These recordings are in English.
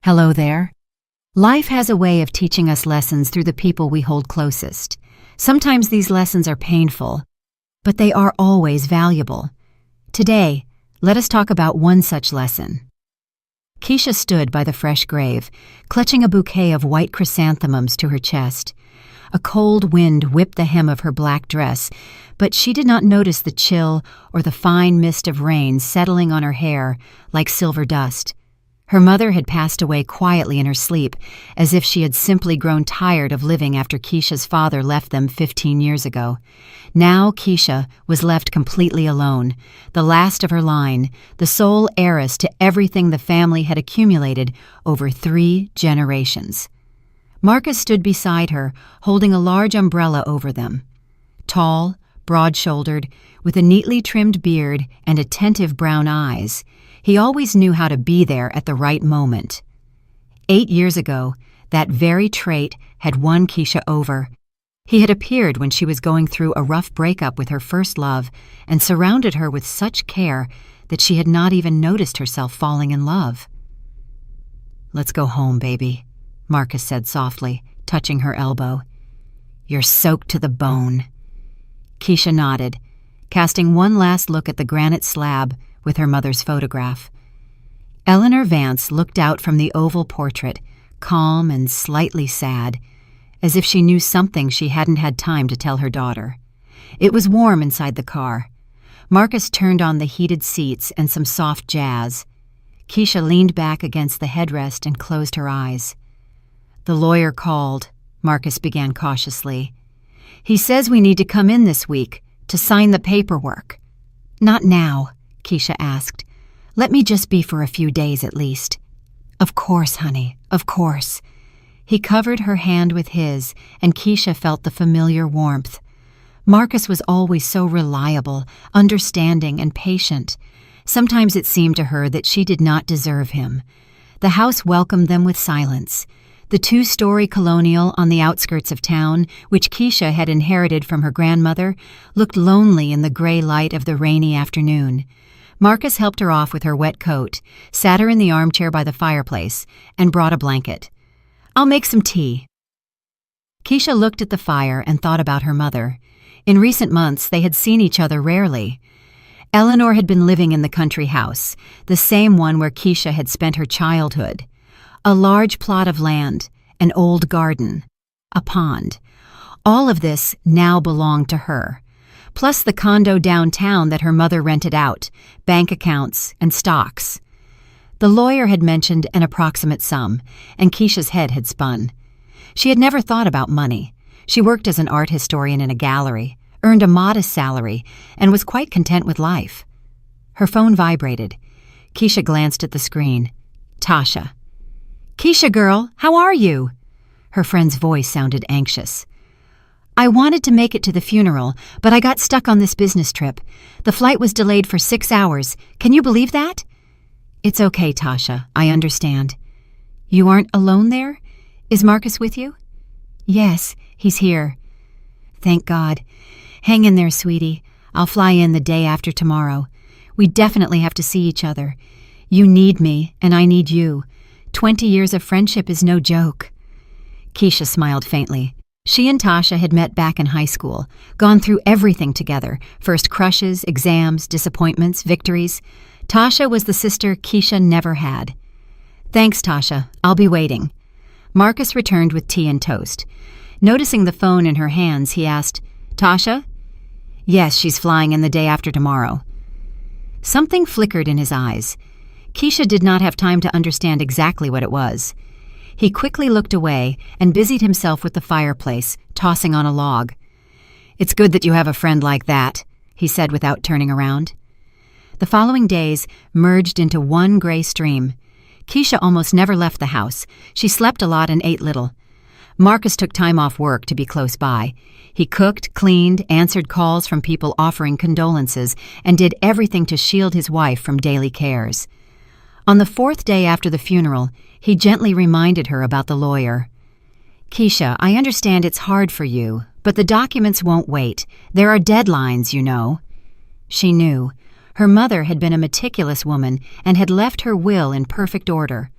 Hello there. Life has a way of teaching us lessons through the people we hold closest. Sometimes these lessons are painful, but they are always valuable. Today, let us talk about one such lesson. Keisha stood by the fresh grave, clutching a bouquet of white chrysanthemums to her chest. A cold wind whipped the hem of her black dress, but she did not notice the chill or the fine mist of rain settling on her hair like silver dust. Her mother had passed away quietly in her sleep, as if she had simply grown tired of living after Keisha's father left them 15 years ago. Now Keisha was left completely alone, the last of her line, the sole heiress to everything the family had accumulated over 3 generations. Marcus stood beside her, holding a large umbrella over them. Tall, broad-shouldered, with a neatly trimmed beard and attentive brown eyes, he always knew how to be there at the right moment. 8 years ago, that very trait had won Keisha over. He had appeared when she was going through a rough breakup with her first love and surrounded her with such care that she had not even noticed herself falling in love. "Let's go home, baby," Marcus said softly, touching her elbow. "You're soaked to the bone." Keisha nodded, casting one last look at the granite slab with her mother's photograph. Eleanor Vance looked out from the oval portrait, calm and slightly sad, as if she knew something she hadn't had time to tell her daughter. It was warm inside the car. Marcus turned on the heated seats and some soft jazz. Keisha leaned back against the headrest and closed her eyes. "The lawyer called," Marcus began cautiously. "He says we need to come in this week to sign the paperwork." "Not now," Keisha asked. "Let me just be for a few days at least." "Of course, honey, of course." He covered her hand with his, and Keisha felt the familiar warmth. Marcus was always so reliable, understanding, and patient. Sometimes it seemed to her that she did not deserve him. The house welcomed them with silence. The 2-story colonial on the outskirts of town, which Keisha had inherited from her grandmother, looked lonely in the gray light of the rainy afternoon. Marcus helped her off with her wet coat, sat her in the armchair by the fireplace, and brought a blanket. "I'll make some tea." Keisha looked at the fire and thought about her mother. In recent months, they had seen each other rarely. Eleanor had been living in the country house, the same one where Keisha had spent her childhood. A large plot of land, an old garden, a pond. All of this now belonged to her, plus the condo downtown that her mother rented out, bank accounts, and stocks. The lawyer had mentioned an approximate sum, and Keisha's head had spun. She had never thought about money. She worked as an art historian in a gallery, earned a modest salary, and was quite content with life. Her phone vibrated. Keisha glanced at the screen. Tasha. "Keisha, girl, how are you?" Her friend's voice sounded anxious. "I wanted to make it to the funeral, but I got stuck on this business trip. The flight was delayed for 6 hours. Can you believe that?" "It's okay, Tasha. I understand." "You aren't alone there? Is Marcus with you?" "Yes, he's here." "Thank God. Hang in there, sweetie. I'll fly in the day after tomorrow. We definitely have to see each other. You need me, and I need you. 20 years of friendship is no joke." Keisha smiled faintly. She and Tasha had met back in high school, gone through everything together, first crushes, exams, disappointments, victories. Tasha was the sister Keisha never had. "Thanks, Tasha. I'll be waiting." Marcus returned with tea and toast. Noticing the phone in her hands, he asked, "Tasha?" "Yes, she's flying in the day after tomorrow." Something flickered in his eyes. Keisha did not have time to understand exactly what it was. He quickly looked away and busied himself with the fireplace, tossing on a log. "It's good that you have a friend like that," he said without turning around. The following days merged into one gray stream. Keisha almost never left the house. She slept a lot and ate little. Marcus took time off work to be close by. He cooked, cleaned, answered calls from people offering condolences, and did everything to shield his wife from daily cares. On the 4th day after the funeral, he gently reminded her about the lawyer. "Keisha, I understand it's hard for you, but the documents won't wait. There are deadlines, you know." She knew. Her mother had been a meticulous woman and had left her will in perfect order.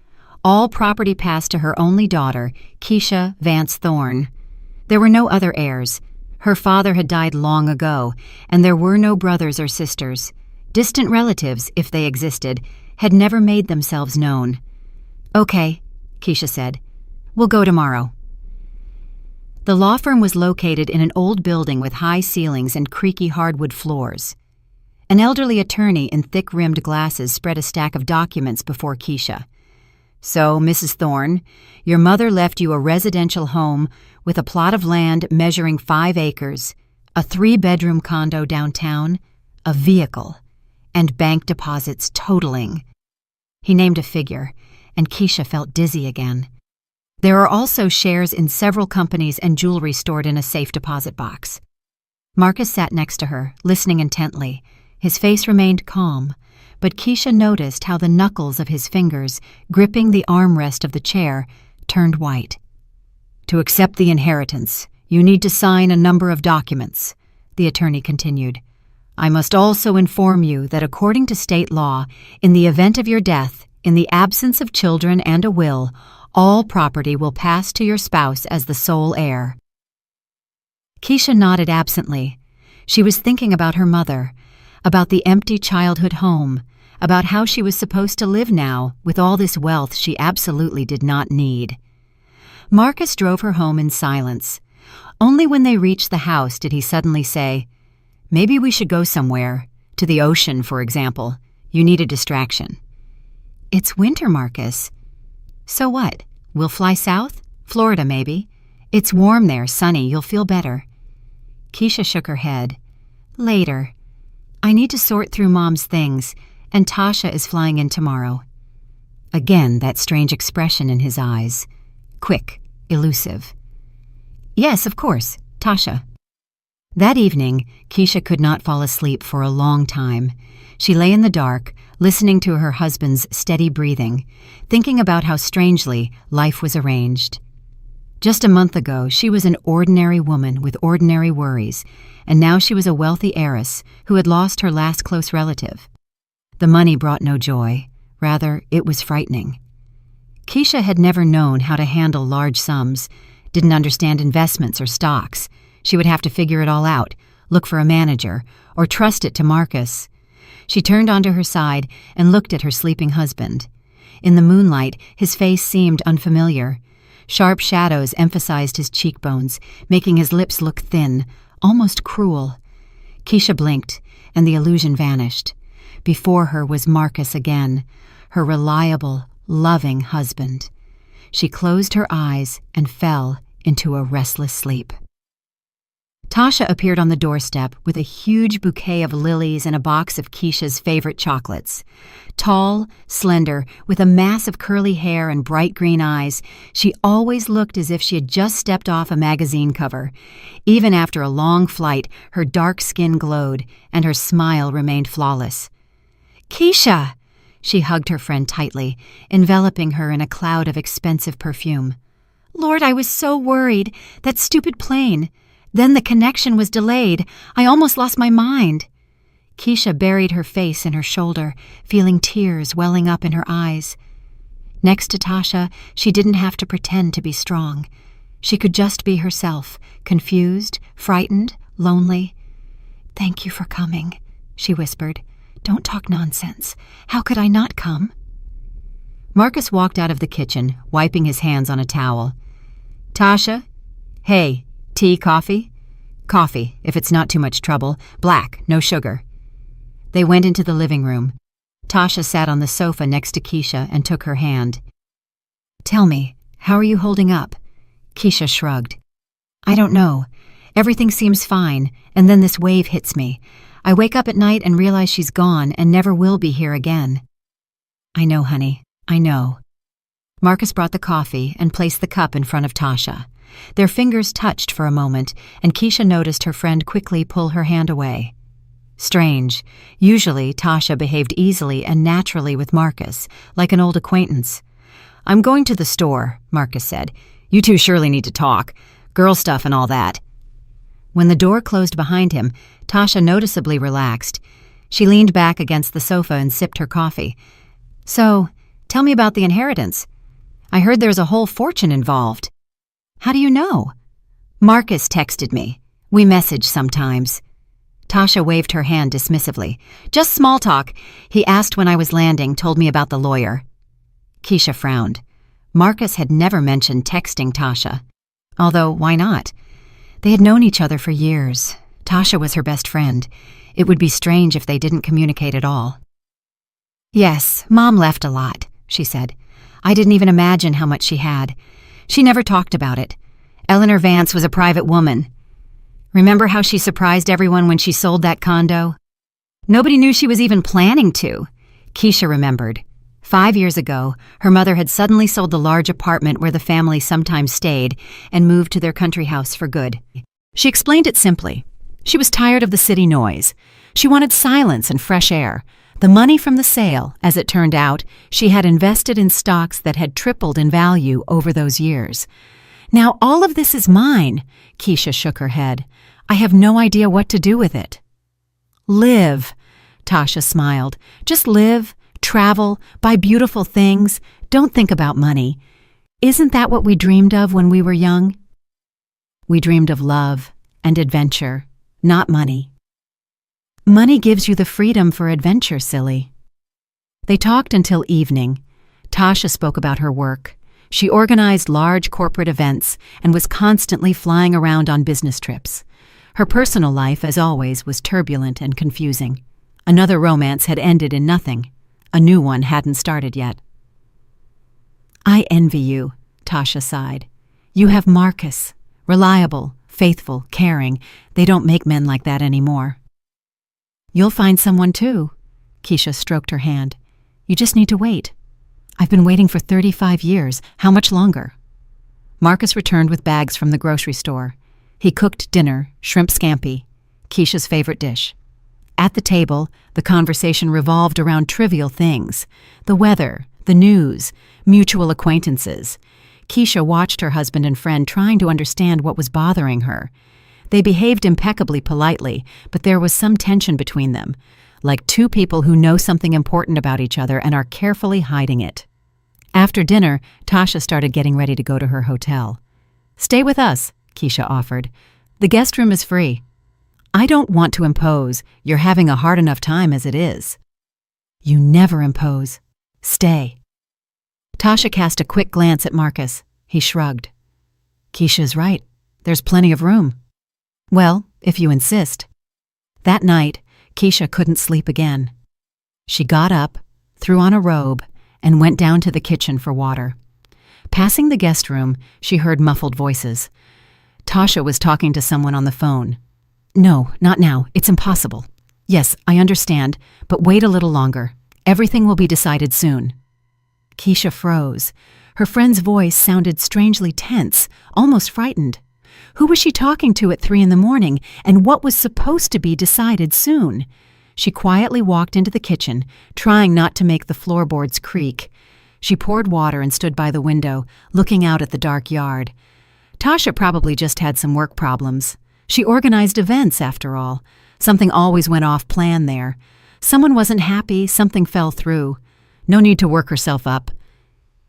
All property passed to her only daughter, Keisha Vance Thorne. There were no other heirs. Her father had died long ago, and there were no brothers or sisters. Distant relatives, if they existed, had never made themselves known. "Okay," Keisha said. "We'll go tomorrow." The law firm was located in an old building with high ceilings and creaky hardwood floors. An elderly attorney in thick-rimmed glasses spread a stack of documents before Keisha. "So, Mrs. Thorne, your mother left you a residential home with a plot of land measuring 5 acres, a 3-bedroom condo downtown, a vehicle, and bank deposits totaling." He named a figure, and Keisha felt dizzy again. "There are also shares in several companies and jewelry stored in a safe deposit box." Marcus sat next to her, listening intently. His face remained calm, but Keisha noticed how the knuckles of his fingers, gripping the armrest of the chair, turned white. "To accept the inheritance, you need to sign a number of documents," the attorney continued. "I must also inform you that according to state law, in the event of your death, in the absence of children and a will, all property will pass to your spouse as the sole heir." Keisha nodded absently. She was thinking about her mother, about the empty childhood home, about how she was supposed to live now with all this wealth she absolutely did not need. Marcus drove her home in silence. Only when they reached the house did he suddenly say, "Maybe we should go somewhere. To the ocean, for example. You need a distraction." "It's winter, Marcus." "So what? We'll fly south? Florida, maybe. It's warm there, sunny, you'll feel better." Keisha shook her head. "Later. I need to sort through Mom's things, and Tasha is flying in tomorrow." Again, that strange expression in his eyes. Quick, elusive. "Yes, of course, Tasha." That evening, Keisha could not fall asleep for a long time. She lay in the dark, listening to her husband's steady breathing, thinking about how strangely life was arranged. Just a month ago, she was an ordinary woman with ordinary worries, and now she was a wealthy heiress who had lost her last close relative. The money brought no joy. Rather, it was frightening. Keisha had never known how to handle large sums, didn't understand investments or stocks. She would have to figure it all out, look for a manager, or trust it to Marcus. She turned onto her side and looked at her sleeping husband. In the moonlight, his face seemed unfamiliar. Sharp shadows emphasized his cheekbones, making his lips look thin, almost cruel. Keisha blinked, and the illusion vanished. Before her was Marcus again, her reliable, loving husband. She closed her eyes and fell into a restless sleep. Tasha appeared on the doorstep with a huge bouquet of lilies and a box of Keisha's favorite chocolates. Tall, slender, with a mass of curly hair and bright green eyes, she always looked as if she had just stepped off a magazine cover. Even after a long flight, her dark skin glowed, and her smile remained flawless. "Keisha!" She hugged her friend tightly, enveloping her in a cloud of expensive perfume. "Lord, I was so worried. That stupid plane. Then the connection was delayed. I almost lost my mind." Keisha buried her face in her shoulder, feeling tears welling up in her eyes. Next to Tasha, she didn't have to pretend to be strong. She could just be herself, confused, frightened, lonely. "Thank you for coming," she whispered. "Don't talk nonsense. How could I not come?" Marcus walked out of the kitchen, wiping his hands on a towel. "Tasha? Hey. Tea, coffee?" "Coffee, if it's not too much trouble. Black, no sugar." They went into the living room. Tasha sat on the sofa next to Keisha and took her hand. "Tell me, how are you holding up?" Keisha shrugged. "I don't know. Everything seems fine, and then this wave hits me. I wake up at night and realize she's gone and never will be here again." "I know, honey. I know." Marcus brought the coffee and placed the cup in front of Tasha. Their fingers touched for a moment, and Keisha noticed her friend quickly pull her hand away. Strange. Usually, Tasha behaved easily and naturally with Marcus, like an old acquaintance. "I'm going to the store," Marcus said. "You two surely need to talk. Girl stuff and all that." When the door closed behind him, Tasha noticeably relaxed. She leaned back against the sofa and sipped her coffee. "So, tell me about the inheritance. I heard there's a whole fortune involved. How do you know? Marcus texted me. We message sometimes. Tasha waved her hand dismissively. Just small talk. He asked when I was landing, told me about the lawyer. Keisha frowned. Marcus had never mentioned texting Tasha. Although, why not? They had known each other for years. Tasha was her best friend. It would be strange if they didn't communicate at all. Yes, Mom left a lot, she said. I didn't even imagine how much she had. She never talked about it. Eleanor Vance was a private woman. Remember how she surprised everyone when she sold that condo? Nobody knew she was even planning to. Keisha remembered. 5 years ago, her mother had suddenly sold the large apartment where the family sometimes stayed and moved to their country house for good. She explained it simply. She was tired of the city noise. She wanted silence and fresh air. The money from the sale, as it turned out, she had invested in stocks that had tripled in value over those years. Now all of this is mine, Keisha shook her head. I have no idea what to do with it. Live, Tasha smiled. Just live, travel, buy beautiful things. Don't think about money. Isn't that what we dreamed of when we were young? We dreamed of love and adventure, not money. Money gives you the freedom for adventure, silly. They talked until evening. Tasha spoke about her work. She organized large corporate events and was constantly flying around on business trips. Her personal life, as always, was turbulent and confusing. Another romance had ended in nothing. A new one hadn't started yet. I envy you, Tasha sighed. You have Marcus. Reliable, faithful, caring. They don't make men like that anymore. You'll find someone too. Keisha stroked her hand. You just need to wait. I've been waiting for 35 years. How much longer? Marcus returned with bags from the grocery store. He cooked dinner, shrimp scampi, Keisha's favorite dish. At the table, the conversation revolved around trivial things. The weather, the news, mutual acquaintances. Keisha watched her husband and friend trying to understand what was bothering her. They behaved impeccably politely, but there was some tension between them, like two people who know something important about each other and are carefully hiding it. After dinner, Tasha started getting ready to go to her hotel. Stay with us, Keisha offered. The guest room is free. I don't want to impose. You're having a hard enough time as it is. You never impose. Stay. Tasha cast a quick glance at Marcus. He shrugged. Keisha's right. There's plenty of room. Well, if you insist. That night, Keisha couldn't sleep again. She got up, threw on a robe, and went down to the kitchen for water. Passing the guest room, she heard muffled voices. Tasha was talking to someone on the phone. No, not now. It's impossible. Yes, I understand, but wait a little longer. Everything will be decided soon. Keisha froze. Her friend's voice sounded strangely tense, almost frightened. Who was she talking to at 3 a.m, and what was supposed to be decided soon? She quietly walked into the kitchen, trying not to make the floorboards creak. She poured water and stood by the window, looking out at the dark yard. Tasha probably just had some work problems. She organized events, after all. Something always went off plan there. Someone wasn't happy, something fell through. No need to work herself up.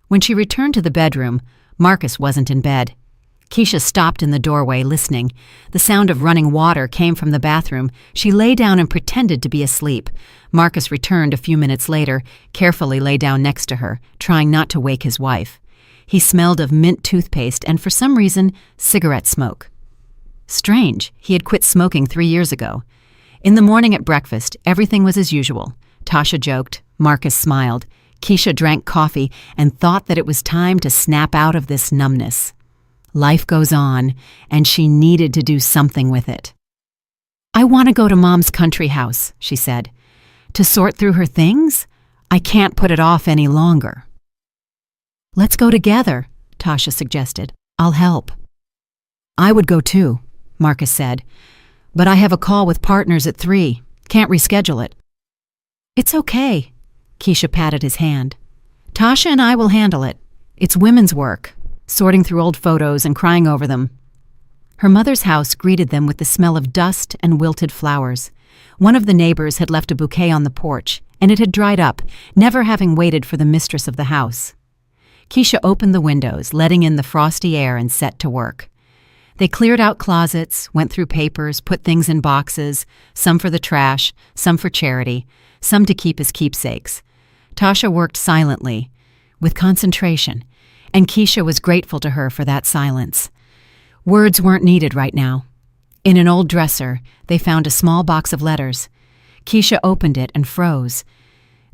When she returned to the bedroom, Marcus wasn't in bed. Keisha stopped in the doorway, listening. The sound of running water came from the bathroom. She lay down and pretended to be asleep. Marcus returned a few minutes later, carefully lay down next to her, trying not to wake his wife. He smelled of mint toothpaste and, for some reason, cigarette smoke. Strange, he had quit smoking 3 years ago. In the morning at breakfast, everything was as usual. Tasha joked, Marcus smiled. Keisha drank coffee and thought that it was time to snap out of this numbness. Life goes on, and she needed to do something with it. I want to go to Mom's country house, she said. To sort through her things? I can't put it off any longer. Let's go together, Tasha suggested. I'll help. I would go too, Marcus said. But I have a call with partners at 3. Can't reschedule it. It's okay, Keisha patted his hand. Tasha and I will handle it. It's women's work, sorting through old photos and crying over them. Her mother's house greeted them with the smell of dust and wilted flowers. One of the neighbors had left a bouquet on the porch, and it had dried up, never having waited for the mistress of the house. Keisha opened the windows, letting in the frosty air, and set to work. They cleared out closets, went through papers, put things in boxes, some for the trash, some for charity, some to keep as keepsakes. Tasha worked silently, with concentration, and Keisha was grateful to her for that silence. Words weren't needed right now. In an old dresser, they found a small box of letters. Keisha opened it and froze.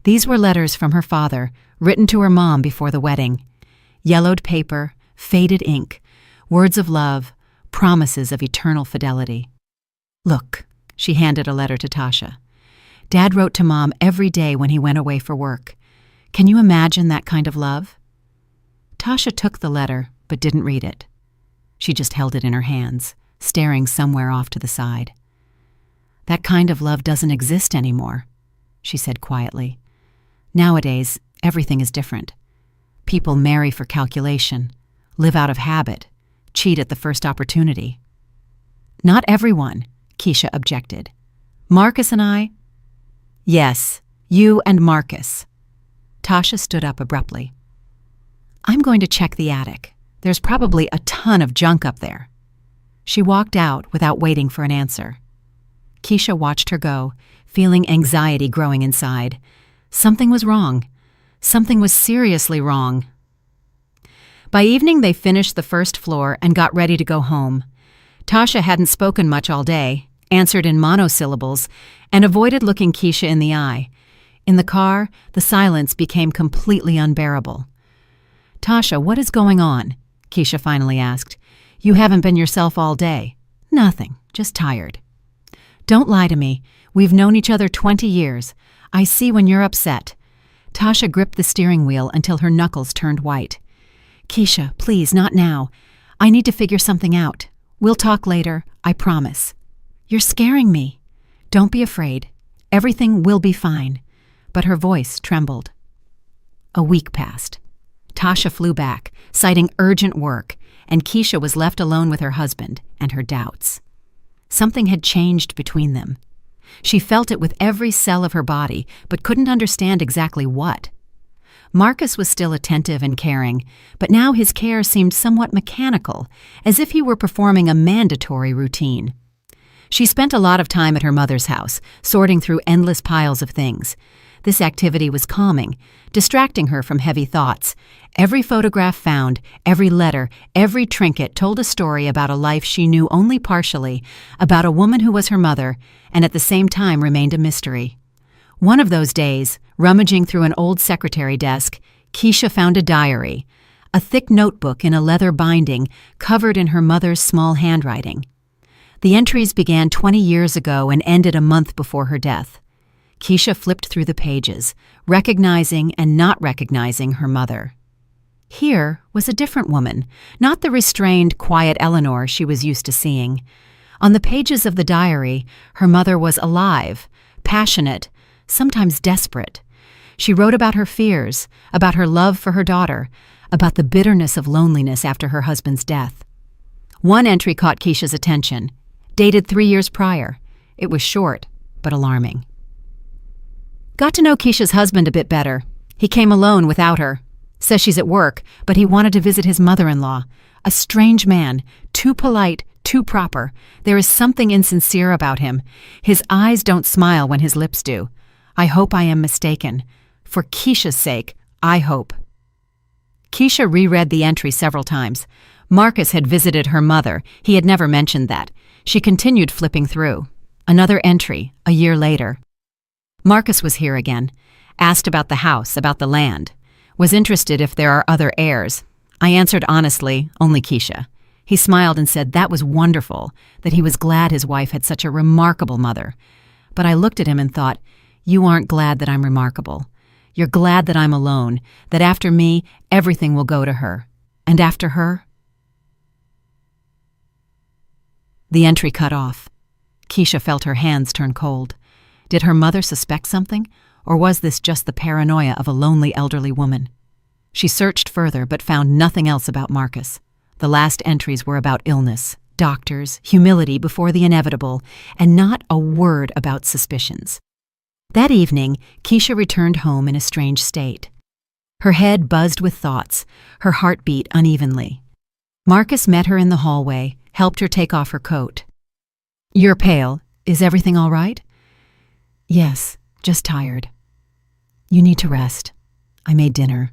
These were letters from her father, written to her mom before the wedding. Yellowed paper, faded ink, words of love, promises of eternal fidelity. "Look," she handed a letter to Tasha. "Dad wrote to Mom every day when he went away for work. Can you imagine that kind of love?" Tasha took the letter, but didn't read it. She just held it in her hands, staring somewhere off to the side. "That kind of love doesn't exist anymore," she said quietly. "Nowadays, everything is different. People marry for calculation, live out of habit, cheat at the first opportunity." "Not everyone," Keisha objected. "Marcus and I—" "Yes, you and Marcus." Tasha stood up abruptly. "I'm going to check the attic. There's probably a ton of junk up there." She walked out without waiting for an answer. Keisha watched her go, feeling anxiety growing inside. Something was wrong. Something was seriously wrong. By evening, they finished the first floor and got ready to go home. Tasha hadn't spoken much all day, answered in monosyllables, and avoided looking Keisha in the eye. In the car, the silence became completely unbearable. "Tasha, what is going on?" Keisha finally asked. "You haven't been yourself all day." "Nothing, just tired." "Don't lie to me. We've known each other 20 years. I see when you're upset." Tasha gripped the steering wheel until her knuckles turned white. "Keisha, please, not now. I need to figure something out. We'll talk later, I promise." "You're scaring me." "Don't be afraid. Everything will be fine." But her voice trembled. A week passed. Tasha flew back, citing urgent work, and Keisha was left alone with her husband and her doubts. Something had changed between them. She felt it with every cell of her body, but couldn't understand exactly what. Marcus was still attentive and caring, but now his care seemed somewhat mechanical, as if he were performing a mandatory routine. She spent a lot of time at her mother's house, sorting through endless piles of things. This activity was calming, distracting her from heavy thoughts. Every photograph found, every letter, every trinket told a story about a life she knew only partially, about a woman who was her mother, and at the same time remained a mystery. One of those days, rummaging through an old secretary desk, Keisha found a diary, a thick notebook in a leather binding covered in her mother's small handwriting. The entries began 20 years ago and ended a month before her death. Keisha flipped through the pages, recognizing and not recognizing her mother. Here was a different woman, not the restrained, quiet Eleanor she was used to seeing. On the pages of the diary, her mother was alive, passionate, sometimes desperate. She wrote about her fears, about her love for her daughter, about the bitterness of loneliness after her husband's death. One entry caught Keisha's attention, dated 3 years prior. It was short, but alarming. "Got to know Keisha's husband a bit better. He came alone without her. Says she's at work, but he wanted to visit his mother-in-law. A strange man, too polite, too proper. There is something insincere about him. His eyes don't smile when his lips do. I hope I am mistaken. For Keisha's sake, I hope." Keisha reread the entry several times. Marcus had visited her mother. He had never mentioned that. She continued flipping through. Another entry, a year later. Marcus was here again. Asked about the house, about the land. Was interested if there are other heirs. I answered honestly, only Keisha. He smiled and said that was wonderful, that he was glad his wife had such a remarkable mother. But I looked at him and thought, you aren't glad that I'm remarkable. You're glad that I'm alone, that after me, everything will go to her. And after her? The entry cut off. Keisha felt her hands turn cold. Did her mother suspect something, or was this just the paranoia of a lonely elderly woman? She searched further but found nothing else about Marcus. The last entries were about illness, doctors, humility before the inevitable, and not a word about suspicions. That evening, Keisha returned home in a strange state. Her head buzzed with thoughts, her heart beat unevenly. Marcus met her in the hallway, helped her take off her coat. "You're pale. Is everything all right?" "Yes, just tired." "You need to rest. I made dinner."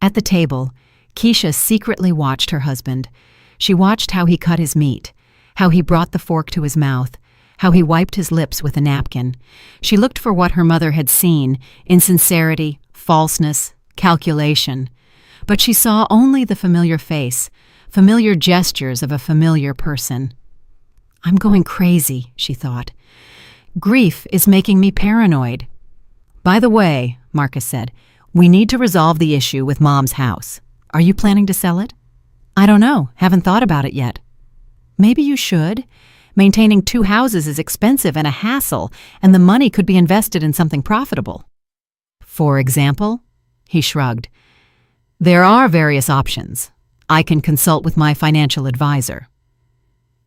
At the table, Keisha secretly watched her husband. She watched how he cut his meat, how he brought the fork to his mouth, how he wiped his lips with a napkin. She looked for what her mother had seen: insincerity, falseness, calculation. But she saw only the familiar face, familiar gestures of a familiar person. "I'm going crazy," she thought. "Grief is making me paranoid." "By the way," Marcus said, "we need to resolve the issue with Mom's house. Are you planning to sell it?" "I don't know. Haven't thought about it yet." "Maybe you should. Maintaining 2 houses is expensive and a hassle, and the money could be invested in something profitable." "For example?" He shrugged. "There are various options. I can consult with my financial advisor."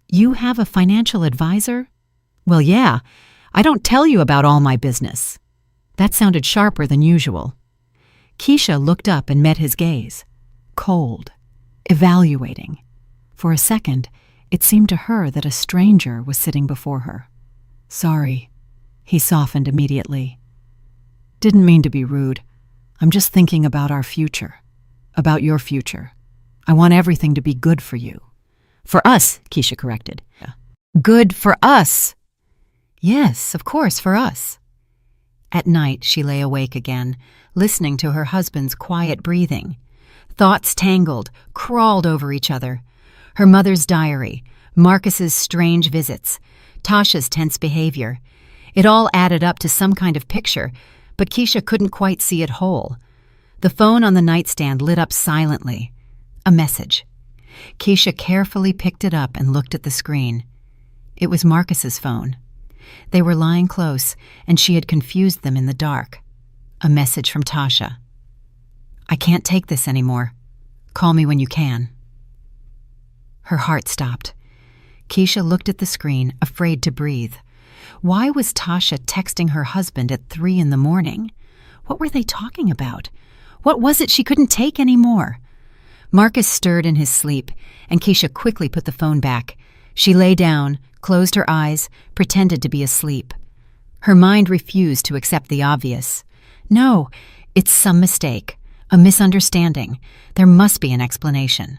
"You have a financial advisor?" "Well, yeah. I don't tell you about all my business." That sounded sharper than usual. Keisha looked up and met his gaze. Cold, evaluating. For a second, it seemed to her that a stranger was sitting before her. "Sorry," he softened immediately. "Didn't mean to be rude. I'm just thinking about our future. About your future. I want everything to be good for you." "For us," Keisha corrected. "Good for us." "Yes, of course, for us." At night, she lay awake again, listening to her husband's quiet breathing. Thoughts tangled, crawled over each other. Her mother's diary, Marcus's strange visits, Tasha's tense behavior. It all added up to some kind of picture, but Keisha couldn't quite see it whole. The phone on the nightstand lit up silently. A message. Keisha carefully picked it up and looked at the screen. It was Marcus's phone. They were lying close, and she had confused them in the dark. A message from Tasha. "I can't take this anymore. Call me when you can." Her heart stopped. Keisha looked at the screen, afraid to breathe. Why was Tasha texting her husband at 3 in the morning? What were they talking about? What was it she couldn't take anymore? Marcus stirred in his sleep, and Keisha quickly put the phone back. She lay down, closed her eyes, pretended to be asleep. Her mind refused to accept the obvious. No, it's some mistake, a misunderstanding. There must be an explanation.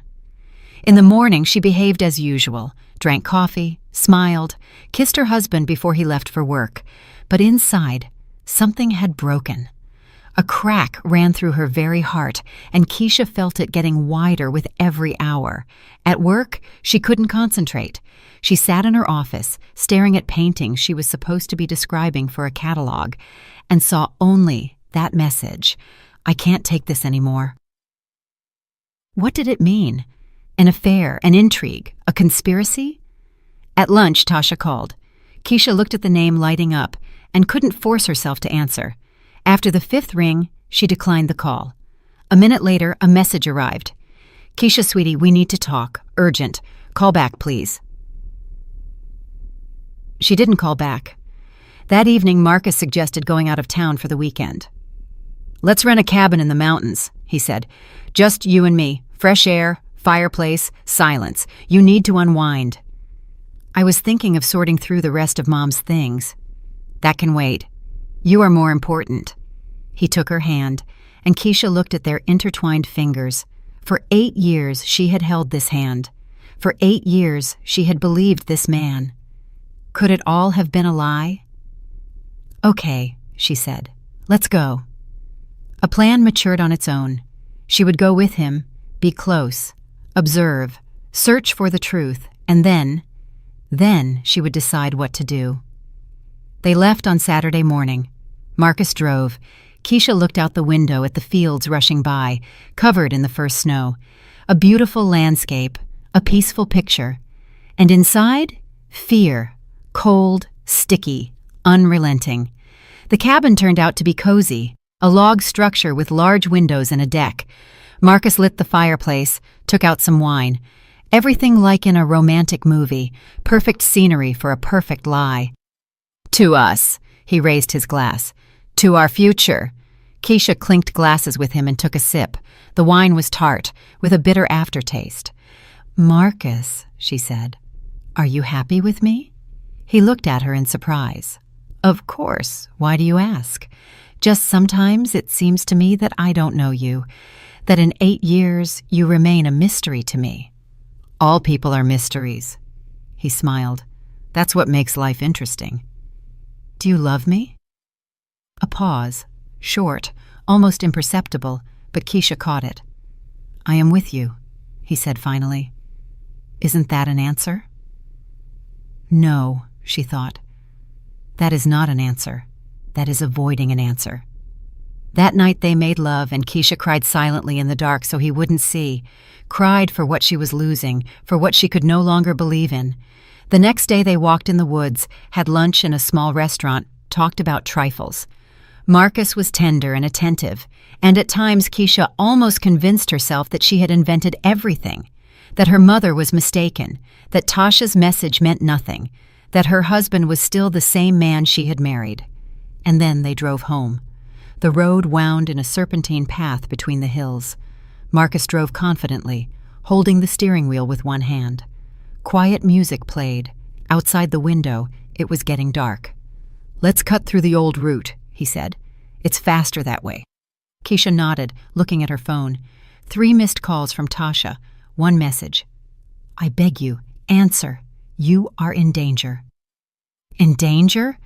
In the morning, she behaved as usual, drank coffee, smiled, kissed her husband before he left for work. But inside, something had broken. A crack ran through her very heart, and Keisha felt it getting wider with every hour. At work, she couldn't concentrate. She sat in her office, staring at paintings she was supposed to be describing for a catalog, and saw only that message: "I can't take this anymore." What did it mean? An affair, an intrigue, a conspiracy? At lunch, Tasha called. Keisha looked at the name lighting up and couldn't force herself to answer. After the 5th ring, she declined the call. A minute later, a message arrived. "Keisha, sweetie, we need to talk. Urgent. Call back, please." She didn't call back. That evening, Marcus suggested going out of town for the weekend. "Let's rent a cabin in the mountains," he said. "Just you and me. Fresh air, fireplace, silence. You need to unwind." "I was thinking of sorting through the rest of Mom's things." "That can wait. You are more important." He took her hand, and Keisha looked at their intertwined fingers. For 8 years she had held this hand. For 8 years she had believed this man. Could it all have been a lie? "Okay," she said. "Let's go." A plan matured on its own. She would go with him, be close, observe, search for the truth, and then she would decide what to do. They left on Saturday morning. Marcus drove. Keisha looked out the window at the fields rushing by, covered in the first snow. A beautiful landscape, a peaceful picture. And inside, fear, cold, sticky, unrelenting. The cabin turned out to be cozy, a log structure with large windows and a deck. Marcus lit the fireplace, took out some wine. Everything like in a romantic movie, perfect scenery for a perfect lie. "To us," he raised his glass. "To our future." Keisha clinked glasses with him and took a sip. The wine was tart, with a bitter aftertaste. "Marcus," she said, "are you happy with me?" He looked at her in surprise. "Of course. Why do you ask? Just sometimes it seems to me that I don't know you, that in 8 years you remain a mystery to me." "All people are mysteries." He smiled. "That's what makes life interesting." "Do you love me?" A pause, short, almost imperceptible, but Keisha caught it. "I am with you," he said finally. "Isn't that an answer?" "No," she thought. "That is not an answer. That is avoiding an answer." That night they made love, and Keisha cried silently in the dark so he wouldn't see. Cried for what she was losing, for what she could no longer believe in. The next day they walked in the woods, had lunch in a small restaurant, talked about trifles. Marcus was tender and attentive, and at times Keisha almost convinced herself that she had invented everything, that her mother was mistaken, that Tasha's message meant nothing, that her husband was still the same man she had married. And then they drove home. The road wound in a serpentine path between the hills. Marcus drove confidently, holding the steering wheel with one hand. Quiet music played. Outside the window, it was getting dark. "Let's cut through the old route," he said. "It's faster that way." Keisha nodded, looking at her phone. 3 missed calls from Tasha. 1 message. "I beg you, answer. You are in danger." In danger?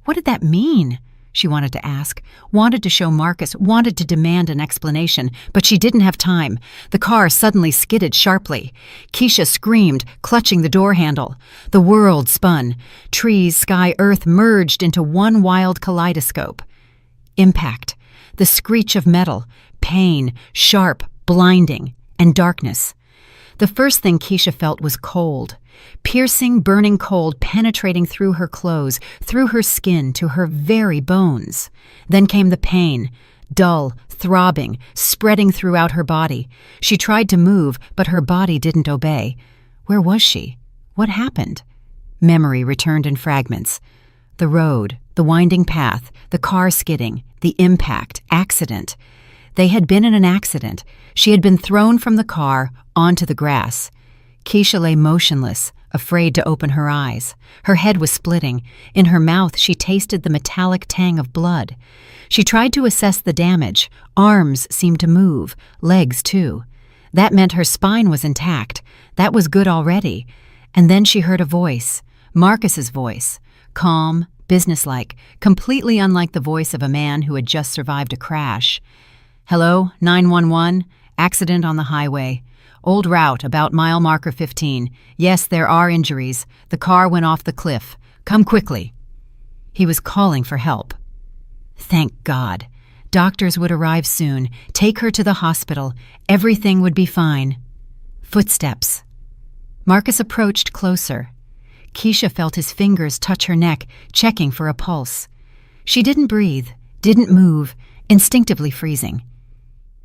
What did that mean? She wanted to ask, wanted to show Marcus, wanted to demand an explanation, but she didn't have time. The car suddenly skidded sharply. Keisha screamed, clutching the door handle. The world spun. Trees, sky, earth merged into one wild kaleidoscope. Impact. The screech of metal. Pain, sharp, blinding, and darkness. The first thing Keisha felt was cold. Piercing, burning cold penetrating through her clothes, through her skin, to her very bones. Then came the pain, dull, throbbing, spreading throughout her body. She tried to move, but her body didn't obey. Where was she? What happened? Memory returned in fragments. The road, the winding path, the car skidding, the impact, accident. They had been in an accident. She had been thrown from the car onto the grass. Keisha lay motionless, afraid to open her eyes. Her head was splitting. In her mouth, she tasted the metallic tang of blood. She tried to assess the damage. Arms seemed to move, legs too. That meant her spine was intact. That was good already. And then she heard a voice, Marcus's voice, calm, businesslike, completely unlike the voice of a man who had just survived a crash. "Hello, 911, accident on the highway. Old route, about mile marker 15. Yes, there are injuries. The car went off the cliff. Come quickly." He was calling for help. Thank God. Doctors would arrive soon, take her to the hospital. Everything would be fine. Footsteps. Marcus approached closer. Keisha felt his fingers touch her neck, checking for a pulse. She didn't breathe, didn't move, instinctively freezing.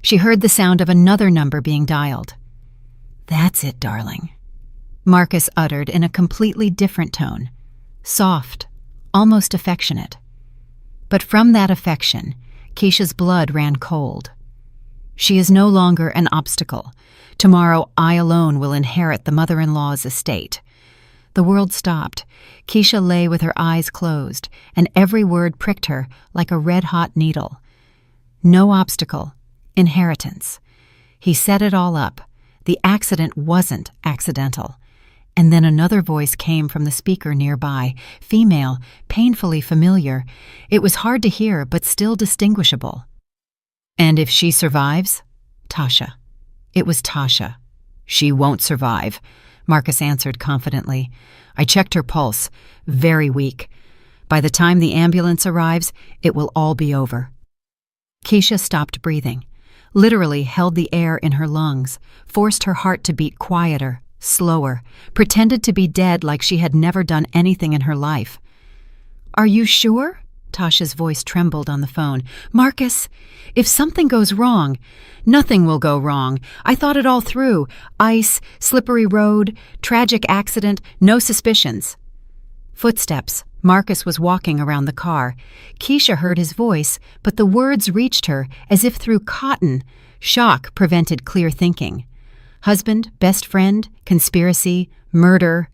She heard the sound of another number being dialed. "That's it, darling," Marcus uttered in a completely different tone. Soft, almost affectionate. But from that affection, Keisha's blood ran cold. She is no longer an obstacle. Tomorrow I alone will inherit the mother-in-law's estate. The world stopped. Keisha lay with her eyes closed, and every word pricked her like a red-hot needle. No obstacle. Inheritance. He set it all up. The accident wasn't accidental. And then another voice came from the speaker nearby, female, painfully familiar. It was hard to hear, but still distinguishable. "And if she survives?" "Tasha." It was Tasha. "She won't survive," Marcus answered confidently. "I checked her pulse. Very weak. By the time the ambulance arrives, it will all be over." Keisha stopped breathing. Literally held the air in her lungs, forced her heart to beat quieter, slower, pretended to be dead like she had never done anything in her life. "Are you sure?" Tasha's voice trembled on the phone. "Marcus, if something goes wrong—" "Nothing will go wrong. I thought it all through. Ice, slippery road, tragic accident, no suspicions." Footsteps, Marcus was walking around the car. Keisha heard his voice, but the words reached her as if through cotton. Shock prevented clear thinking. Husband, best friend, conspiracy, murder.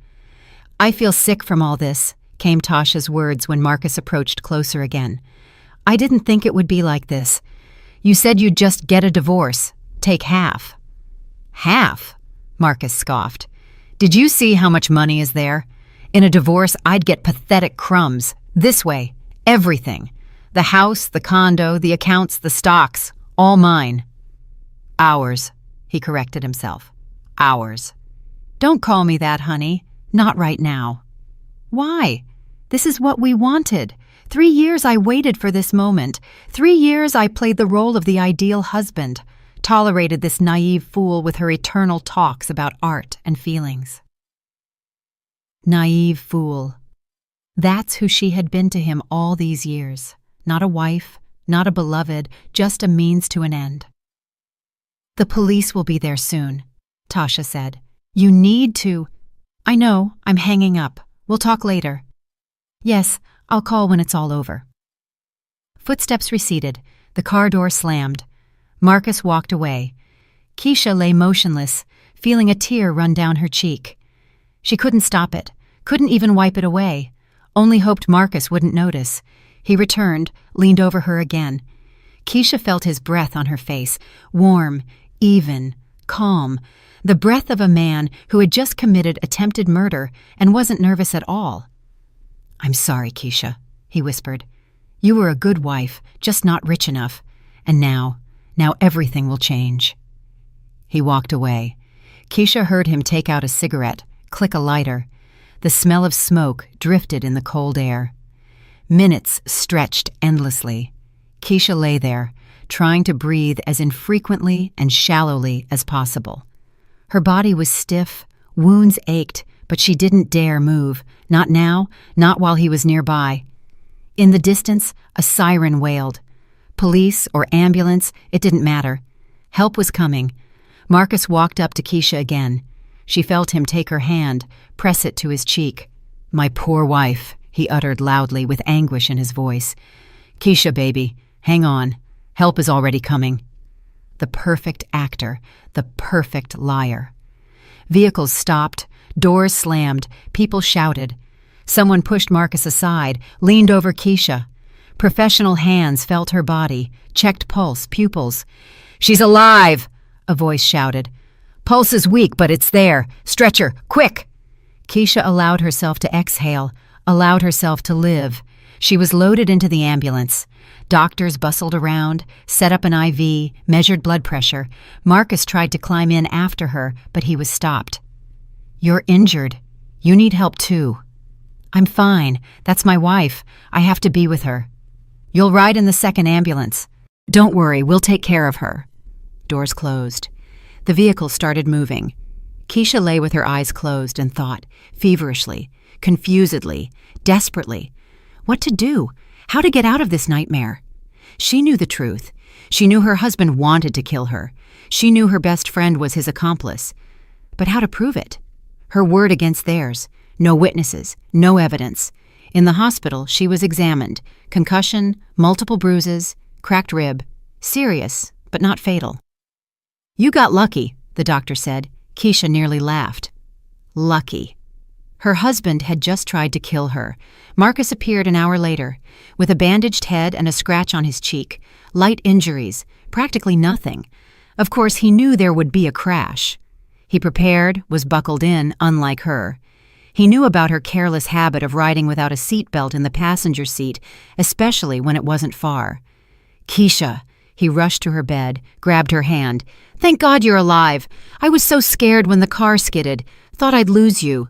"I feel sick from all this," came Tasha's words when Marcus approached closer again. "I didn't think it would be like this. You said you'd just get a divorce, take half." "Half?" Marcus scoffed. "Did you see how much money is there? In a divorce, I'd get pathetic crumbs. This way, everything. The house, the condo, the accounts, the stocks, all mine." "Ours," he corrected himself. "Ours." "Don't call me that, honey. Not right now." "Why? This is what we wanted. 3 years I waited for this moment. 3 years I played the role of the ideal husband, tolerated this naive fool with her eternal talks about art and feelings." Naive fool. That's who she had been to him all these years. Not a wife, not a beloved, just a means to an end. "The police will be there soon," Tasha said. "You need to—" "I know, I'm hanging up. We'll talk later." "Yes, I'll call when it's all over." Footsteps receded. The car door slammed. Marcus walked away. Keisha lay motionless, feeling a tear run down her cheek. She couldn't stop it, couldn't even wipe it away, only hoped Marcus wouldn't notice. He returned, leaned over her again. Keisha felt his breath on her face, warm, even, calm, the breath of a man who had just committed attempted murder and wasn't nervous at all. "I'm sorry, Keisha," he whispered. "You were a good wife, just not rich enough. And now everything will change." He walked away. Keisha heard him take out a cigarette, click a lighter. The smell of smoke drifted in the cold air. Minutes stretched endlessly. Keisha lay there, trying to breathe as infrequently and shallowly as possible. Her body was stiff, wounds ached, but she didn't dare move, not now, not while he was nearby. In the distance, a siren wailed. Police or ambulance, it didn't matter. Help was coming. Marcus walked up to Keisha again. She felt him take her hand, press it to his cheek. "My poor wife," he uttered loudly with anguish in his voice. "Keisha, baby, hang on. Help is already coming." The perfect actor, the perfect liar. Vehicles stopped, doors slammed, people shouted. Someone pushed Marcus aside, leaned over Keisha. Professional hands felt her body, checked pulse, pupils. "She's alive!" a voice shouted. "Pulse is weak, but it's there. Stretcher, quick!" Keisha allowed herself to exhale, allowed herself to live. She was loaded into the ambulance. Doctors bustled around, set up an IV, measured blood pressure. Marcus tried to climb in after her, but he was stopped. "You're injured. You need help too." "I'm fine. That's my wife. I have to be with her." "You'll ride in the second ambulance." "Don't worry, we'll take care of her." Doors closed. The vehicle started moving. Keisha lay with her eyes closed and thought, feverishly, confusedly, desperately. What to do? How to get out of this nightmare? She knew the truth. She knew her husband wanted to kill her. She knew her best friend was his accomplice. But how to prove it? Her word against theirs. No witnesses, no evidence. In the hospital, she was examined. Concussion, multiple bruises, cracked rib. Serious, but not fatal. "You got lucky," the doctor said. Keisha nearly laughed. Lucky. Her husband had just tried to kill her. Marcus appeared an hour later, with a bandaged head and a scratch on his cheek. Light injuries, practically nothing. Of course, he knew there would be a crash. He prepared, was buckled in, unlike her. He knew about her careless habit of riding without a seatbelt in the passenger seat, especially when it wasn't far. "Keisha!" He rushed to her bed, grabbed her hand. "Thank God you're alive. I was so scared when the car skidded. Thought I'd lose you."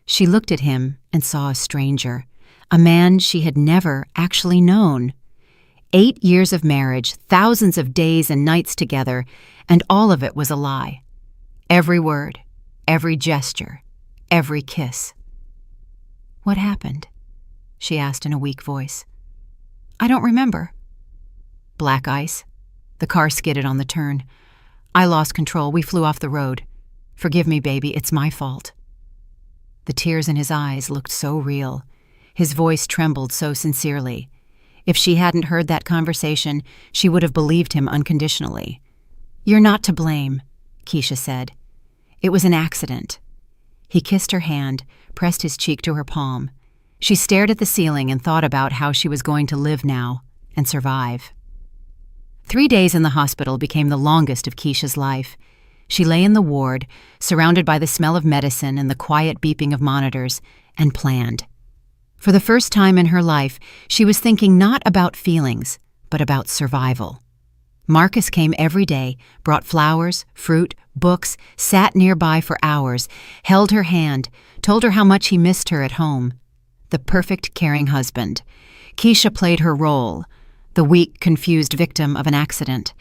She looked at him and saw a stranger, a man she had never actually known. 8 years of marriage, thousands of days and nights together, and all of it was a lie. Every word, every gesture, every kiss. "What happened?" she asked in a weak voice. "I don't remember." Black ice. The car skidded on the turn. "I lost control. We flew off the road. Forgive me, baby. It's my fault." The tears in his eyes looked so real. His voice trembled so sincerely. If she hadn't heard that conversation, she would have believed him unconditionally. "You're not to blame," Keisha said. "It was an accident." He kissed her hand, pressed his cheek to her palm. She stared at the ceiling and thought about how she was going to live now and survive. 3 days in the hospital became the longest of Keisha's life. She lay in the ward, surrounded by the smell of medicine and the quiet beeping of monitors, and planned. For the first time in her life, she was thinking not about feelings, but about survival. Marcus came every day, brought flowers, fruit, books, sat nearby for hours, held her hand, told her how much he missed her at home. The perfect, caring husband. Keisha played her role, the weak, confused victim of an accident.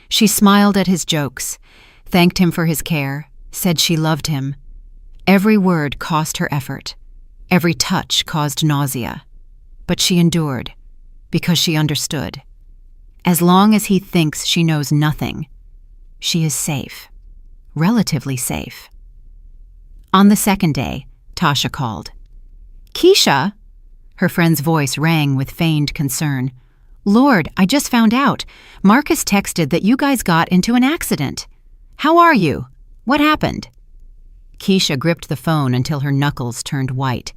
She smiled at his jokes, thanked him for his care, said she loved him. Every word cost her effort. Every touch caused nausea. But she endured, because she understood. As long as he thinks she knows nothing, she is safe. Relatively safe. On the second day, Tasha called. "Keisha?" Her friend's voice rang with feigned concern. "Lord, I just found out. Marcus texted that you guys got into an accident. How are you? What happened?" Keisha gripped the phone until her knuckles turned white.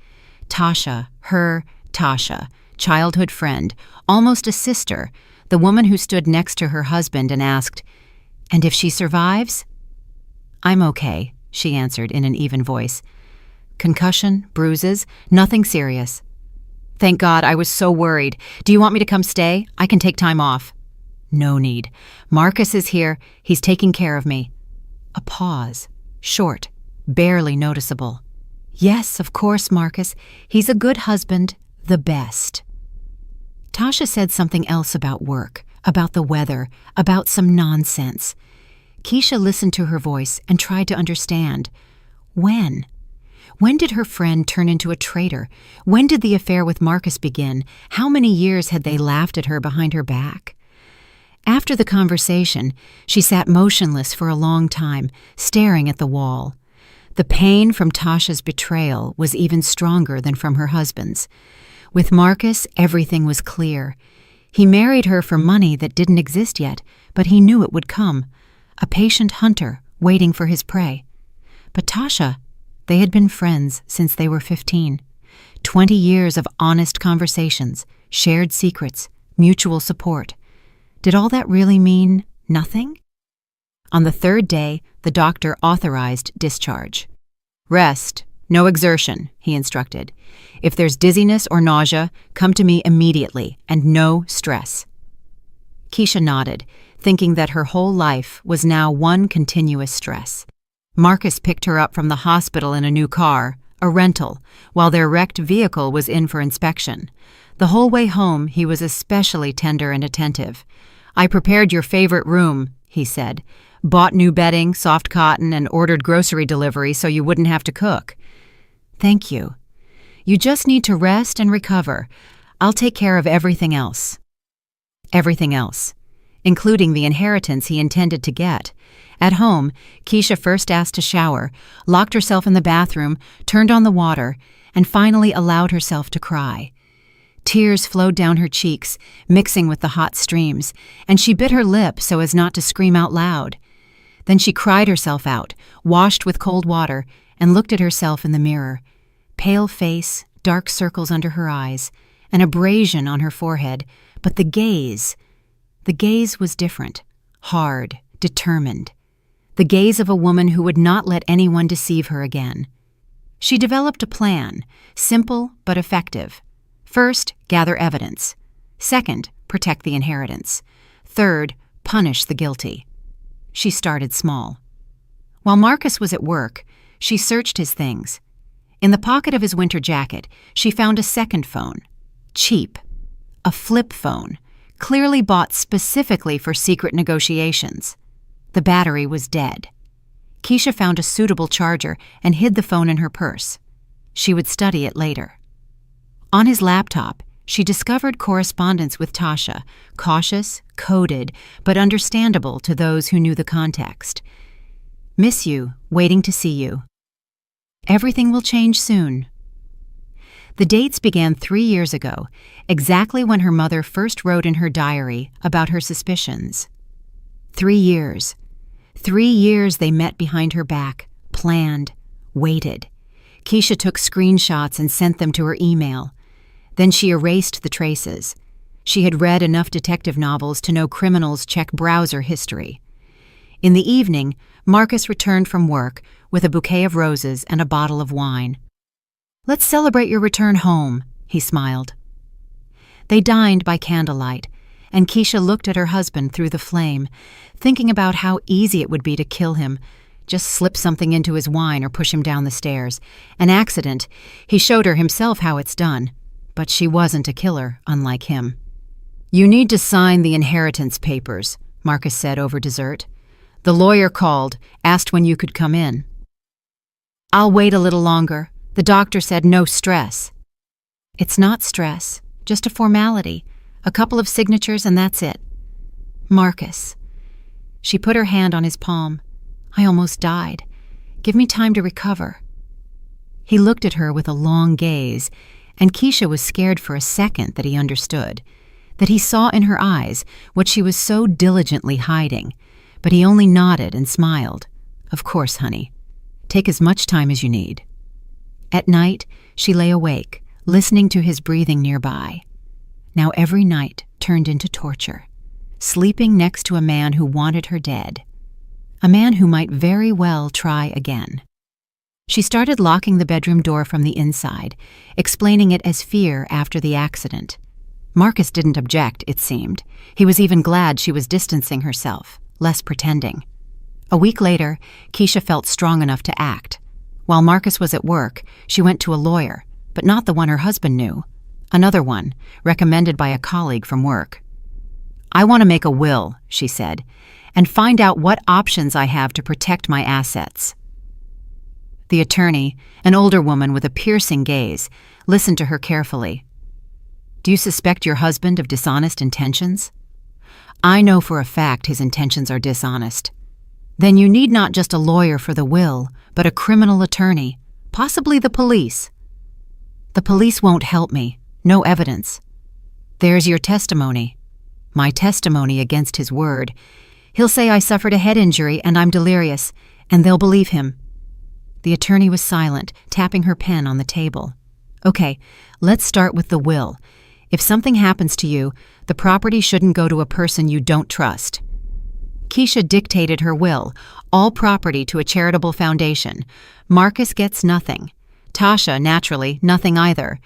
Tasha, her Tasha, childhood friend, almost a sister, the woman who stood next to her husband and asked, "And if she survives?" "I'm okay," she answered in an even voice. "Concussion, bruises, nothing serious." "Thank God, I was so worried. Do you want me to come stay? I can take time off." "No need. Marcus is here. He's taking care of me." A pause, short, barely noticeable. "Yes, of course, Marcus. He's a good husband, the best." Tasha said something else about work, about the weather, about some nonsense. Keisha listened to her voice and tried to understand. When? When did her friend turn into a traitor? When did the affair with Marcus begin? How many years had they laughed at her behind her back? After the conversation, she sat motionless for a long time, staring at the wall. The pain from Tasha's betrayal was even stronger than from her husband's. With Marcus, everything was clear. He married her for money that didn't exist yet, but he knew it would come. A patient hunter waiting for his prey. But Tasha, they had been friends since they were 15. 20 years of honest conversations, shared secrets, mutual support. Did all that really mean nothing? On the third day, the doctor authorized discharge. "Rest, no exertion," he instructed. "If there's dizziness or nausea, come to me immediately, and no stress." Keisha nodded, thinking that her whole life was now one continuous stress. Marcus picked her up from the hospital in a new car, a rental, while their wrecked vehicle was in for inspection. The whole way home, he was especially tender and attentive. "I prepared your favorite room," he said. "Bought new bedding, soft cotton, and ordered grocery delivery so you wouldn't have to cook." "Thank you. You just need to rest and recover. I'll take care of everything else." Everything else, including the inheritance he intended to get. At home, Keisha first asked to shower, locked herself in the bathroom, turned on the water, and finally allowed herself to cry. Tears flowed down her cheeks, mixing with the hot streams, and she bit her lip so as not to scream out loud. Then she cried herself out, washed with cold water, and looked at herself in the mirror. Pale face, dark circles under her eyes, an abrasion on her forehead, but the gaze was different, hard, determined. The gaze of a woman who would not let anyone deceive her again. She developed a plan, simple but effective. First, gather evidence. Second, protect the inheritance. Third, punish the guilty. She started small. While Marcus was at work, she searched his things. In the pocket of his winter jacket, she found a second phone. Cheap. A flip phone, clearly bought specifically for secret negotiations. The battery was dead. Keisha found a suitable charger and hid the phone in her purse. She would study it later. On his laptop, she discovered correspondence with Tasha, cautious, coded, but understandable to those who knew the context. "Miss you, waiting to see you. Everything will change soon." The dates began 3 years ago, exactly when her mother first wrote in her diary about her suspicions. 3 years. 3 years they met behind her back, planned, waited. Keisha took screenshots and sent them to her email. Then she erased the traces. She had read enough detective novels to know criminals check browser history. In the evening, Marcus returned from work with a bouquet of roses and a bottle of wine. "Let's celebrate your return home," he smiled. They dined by candlelight, and Keisha looked at her husband through the flame, thinking about how easy it would be to kill him. Just slip something into his wine or push him down the stairs. An accident. He showed her himself how it's done. But she wasn't a killer, unlike him. "You need to sign the inheritance papers," Marcus said over dessert. "The lawyer called, asked when you could come in." "I'll wait a little longer. The doctor said no stress." "It's not stress, just a formality. A couple of signatures and that's it." "Marcus." She put her hand on his palm. "I almost died. Give me time to recover." He looked at her with a long gaze, and Keisha was scared for a second that he understood, that he saw in her eyes what she was so diligently hiding, but he only nodded and smiled. "Of course, honey. Take as much time as you need." At night, she lay awake, listening to his breathing nearby. Now every night turned into torture, sleeping next to a man who wanted her dead. A man who might very well try again. She started locking the bedroom door from the inside, explaining it as fear after the accident. Marcus didn't object, it seemed. He was even glad she was distancing herself, less pretending. A week later, Keisha felt strong enough to act. While Marcus was at work, she went to a lawyer, but not the one her husband knew. Another one, recommended by a colleague from work. "I want to make a will," she said, "and find out what options I have to protect my assets." The attorney, an older woman with a piercing gaze, listened to her carefully. "Do you suspect your husband of dishonest intentions?" "I know for a fact his intentions are dishonest." "Then you need not just a lawyer for the will, but a criminal attorney, possibly the police." "The police won't help me. No evidence." "There's your testimony." "My testimony against his word. He'll say I suffered a head injury and I'm delirious, and they'll believe him." The attorney was silent, tapping her pen on the table. "Okay, let's start with the will. If something happens to you, the property shouldn't go to a person you don't trust." Keisha dictated her will, all property to a charitable foundation. Marcus gets nothing. Tasha, naturally, nothing either.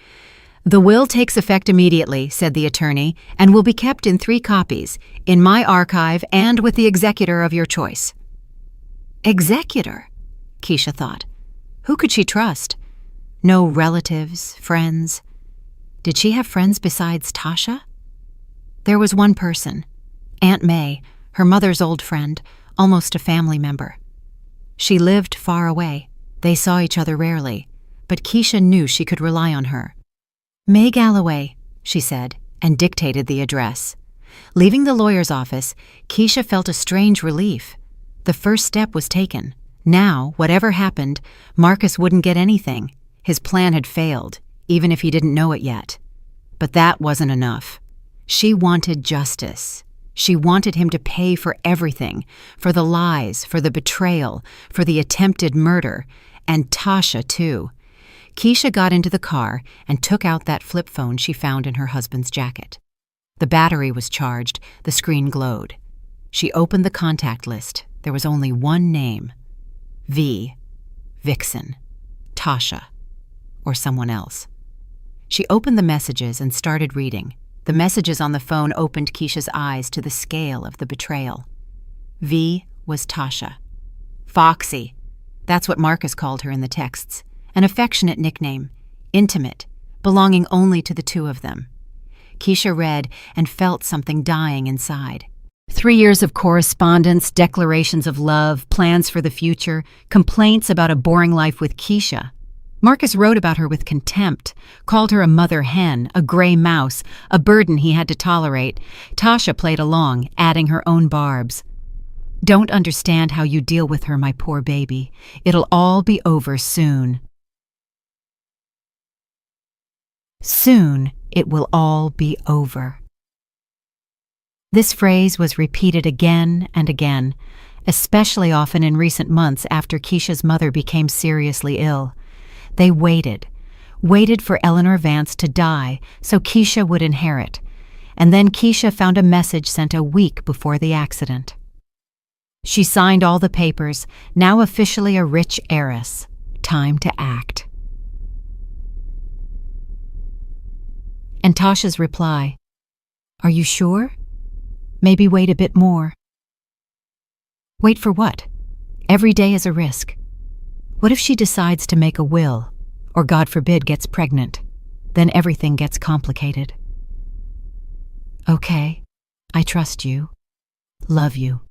"The will takes effect immediately," said the attorney, "and will be kept in 3 copies, in my archive and with the executor of your choice." Executor? Keisha thought. Who could she trust? No relatives, friends. Did she have friends besides Tasha? There was one person, Aunt May, her mother's old friend, almost a family member. She lived far away. They saw each other rarely, but Keisha knew she could rely on her. "May Galloway," she said, and dictated the address. Leaving the lawyer's office, Keisha felt a strange relief. The first step was taken. Now, whatever happened, Marcus wouldn't get anything. His plan had failed, even if he didn't know it yet. But that wasn't enough. She wanted justice. She wanted him to pay for everything, for the lies, for the betrayal, for the attempted murder, and Tasha, too. Keisha got into the car and took out that flip phone she found in her husband's jacket. The battery was charged, the screen glowed. She opened the contact list. There was only one name. V. Vixen. Tasha. Or someone else. She opened the messages and started reading. The messages on the phone opened Keisha's eyes to the scale of the betrayal. V was Tasha. Foxy. That's what Marcus called her in the texts. An affectionate nickname. Intimate. Belonging only to the two of them. Keisha read and felt something dying inside. 3 years of correspondence, declarations of love, plans for the future, complaints about a boring life with Keisha. Marcus wrote about her with contempt, called her a mother hen, a gray mouse, a burden he had to tolerate. Tasha played along, adding her own barbs. "Don't understand how you deal with her, my poor baby. It'll all be over soon." Soon it will all be over. This phrase was repeated again and again, especially often in recent months after Keisha's mother became seriously ill. They waited for Eleanor Vance to die so Keisha would inherit, and then Keisha found a message sent a week before the accident. She signed all the papers, now officially a rich heiress. Time to act. And Tasha's reply, "Are you sure? Maybe wait a bit more." Wait for what? Every day is a risk. What if she decides to make a will, or God forbid gets pregnant? Then everything gets complicated. Okay, I trust you. Love you.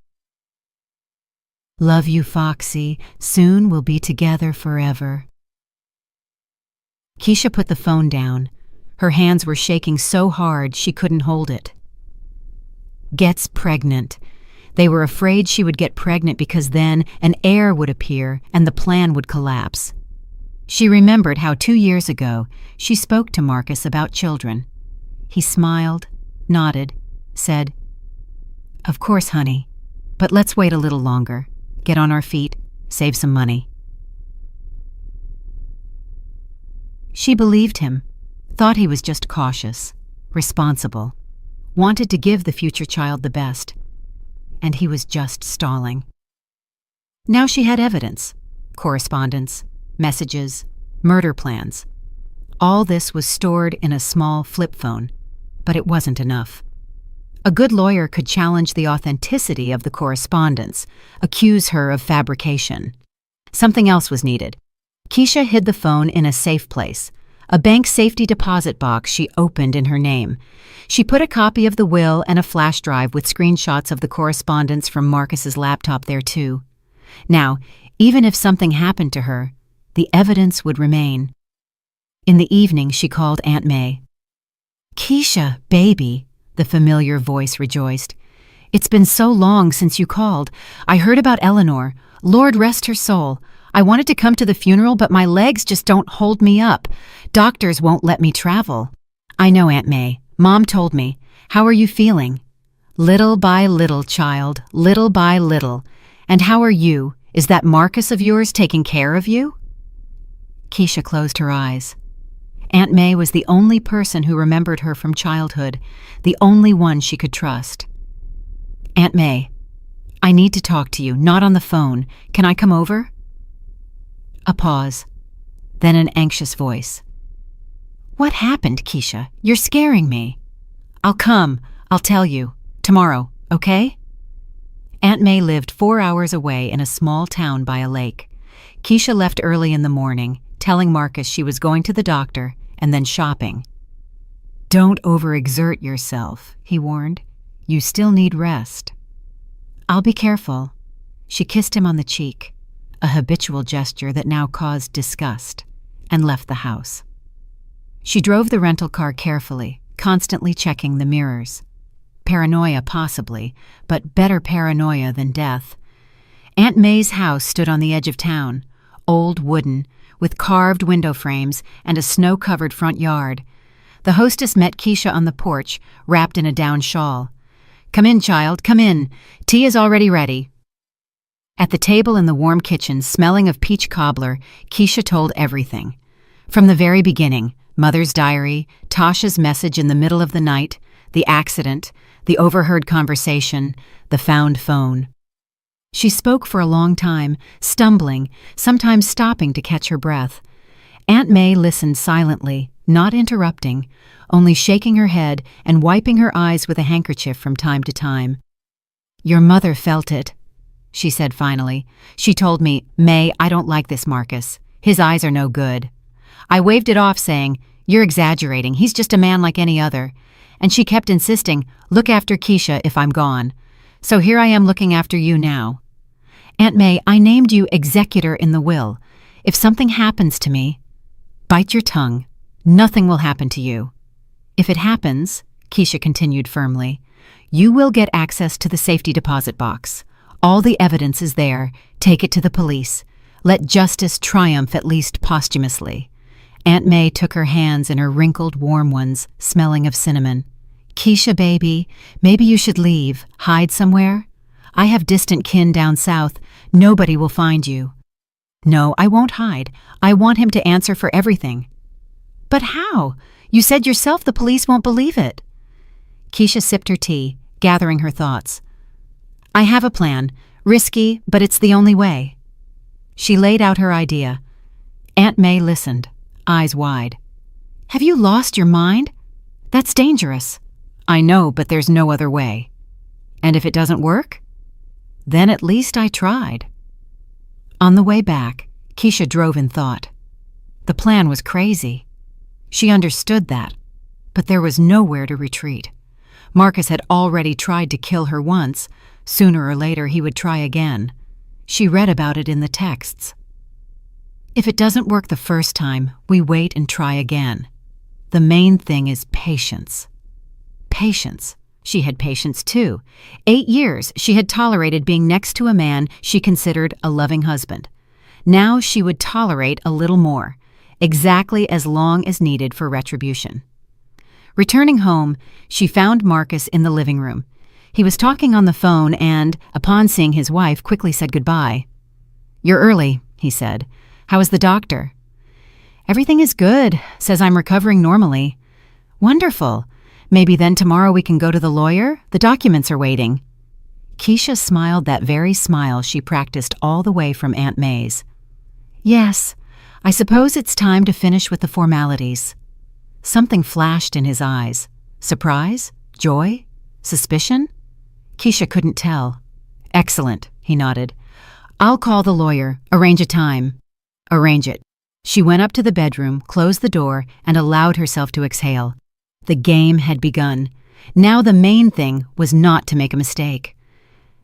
Love you, Foxy. Soon we'll be together forever. Keisha put the phone down. Her hands were shaking so hard she couldn't hold it. Gets pregnant. They were afraid she would get pregnant because then an heir would appear and the plan would collapse. She remembered how 2 years ago she spoke to Marcus about children. He smiled, nodded, said, "Of course, honey, but let's wait a little longer. Get on our feet, save some money." She believed him, thought he was just cautious, responsible, wanted to give the future child the best, and he was just stalling. Now she had evidence, correspondence, messages, murder plans. All this was stored in a small flip phone, but it wasn't enough. A good lawyer could challenge the authenticity of the correspondence, accuse her of fabrication. Something else was needed. Keisha hid the phone in a safe place, a bank safety deposit box she opened in her name. She put a copy of the will and a flash drive with screenshots of the correspondence from Marcus's laptop there too. Now, even if something happened to her, the evidence would remain. In the evening, she called Aunt May. "Keisha, baby," the familiar voice rejoiced. "It's been so long since you called. I heard about Eleanor. Lord rest her soul. I wanted to come to the funeral, but my legs just don't hold me up. Doctors won't let me travel." "I know, Aunt May. Mom told me. How are you feeling?" "Little by little, child, little by little. And how are you? Is that Marcus of yours taking care of you?" Keisha closed her eyes. Aunt May was the only person who remembered her from childhood, the only one she could trust. "Aunt May, I need to talk to you, not on the phone. Can I come over?" A pause, then an anxious voice. "What happened, Keisha? You're scaring me." "I'll come. I'll tell you. Tomorrow, okay?" Aunt May lived 4 hours away in a small town by a lake. Keisha left early in the morning, telling Marcus she was going to the doctor and then shopping. "Don't overexert yourself," he warned. "You still need rest." "I'll be careful." She kissed him on the cheek, a habitual gesture that now caused disgust, and left the house. She drove the rental car carefully, constantly checking the mirrors. Paranoia possibly, but better paranoia than death. Aunt May's house stood on the edge of town, old wooden, with carved window frames and a snow-covered front yard. The hostess met Keisha on the porch, wrapped in a down shawl. "Come in, child, come in. Tea is already ready." At the table in the warm kitchen, smelling of peach cobbler, Keisha told everything. From the very beginning, Mother's diary, Tasha's message in the middle of the night, the accident, the overheard conversation, the found phone. She spoke for a long time, stumbling, sometimes stopping to catch her breath. Aunt May listened silently, not interrupting, only shaking her head and wiping her eyes with a handkerchief from time to time. "Your mother felt it," she said finally. "She told me, 'May, I don't like this Marcus. His eyes are no good.' I waved it off saying, 'You're exaggerating. He's just a man like any other.' And she kept insisting, 'Look after Keisha if I'm gone.' So here I am looking after you now. Aunt May, I named you executor in the will. If something happens to me, bite your tongue. Nothing will happen to you. If it happens," Keisha continued firmly, "you will get access to the safety deposit box. All the evidence is there. Take it to the police. Let justice triumph at least posthumously. Aunt May took her hands in her wrinkled, warm ones, smelling of cinnamon. "Keisha, baby, maybe you should leave, hide somewhere. I have distant kin down south. Nobody will find you." "No, I won't hide. I want him to answer for everything." "But how? You said yourself the police won't believe it." Keisha sipped her tea, gathering her thoughts. "I have a plan. Risky, but it's the only way." She laid out her idea. Aunt May listened, eyes wide. "Have you lost your mind? That's dangerous." "I know, but there's no other way." "And if it doesn't work?" "Then at least I tried." On the way back, Keisha drove in thought. The plan was crazy. She understood that, but there was nowhere to retreat. Marcus had already tried to kill her once. Sooner or later he would try again. She read about it in the texts. If it doesn't work the first time, we wait and try again. The main thing is patience. Patience. She had patience too. 8 years she had tolerated being next to a man she considered a loving husband. Now she would tolerate a little more, exactly as long as needed for retribution. Returning home, she found Marcus in the living room. He was talking on the phone and, upon seeing his wife, quickly said goodbye. "You're early," he said. "How is the doctor?" "Everything is good. Says I'm recovering normally." "Wonderful. Maybe then tomorrow we can go to the lawyer? The documents are waiting." Keisha smiled that very smile she practiced all the way from Aunt May's. "Yes, I suppose it's time to finish with the formalities." Something flashed in his eyes. Surprise? Joy? Suspicion? Keisha couldn't tell. "Excellent," he nodded. "I'll call the lawyer. Arrange a time." "Arrange it." She went up to the bedroom, closed the door, and allowed herself to exhale. The game had begun. Now the main thing was not to make a mistake.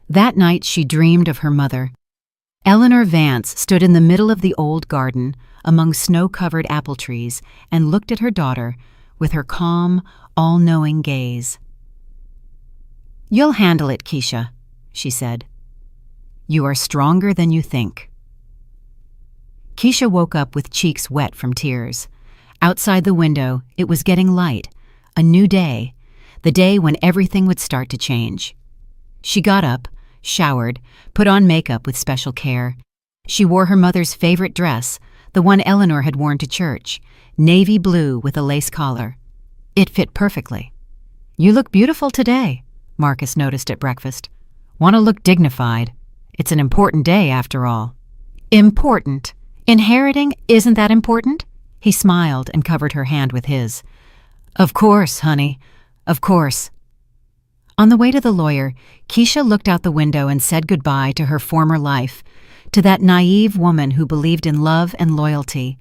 That night she dreamed of her mother. Eleanor Vance stood in the middle of the old garden, among snow-covered apple trees, and looked at her daughter with her calm, all-knowing gaze. "You'll handle it, Keisha," she said. "You are stronger than you think." Keisha woke up with cheeks wet from tears. Outside the window, it was getting light. A new day, the day when everything would start to change. She got up, showered, put on makeup with special care. She wore her mother's favorite dress, the one Eleanor had worn to church, navy blue with a lace collar. It fit perfectly. "You look beautiful today," Marcus noticed at breakfast. "Want to look dignified. It's an important day, after all." "Important? Inheriting, isn't that important?" He smiled and covered her hand with his. "Of course, honey. Of course." On the way to the lawyer, Keisha looked out the window and said goodbye to her former life, to that naive woman who believed in love and loyalty,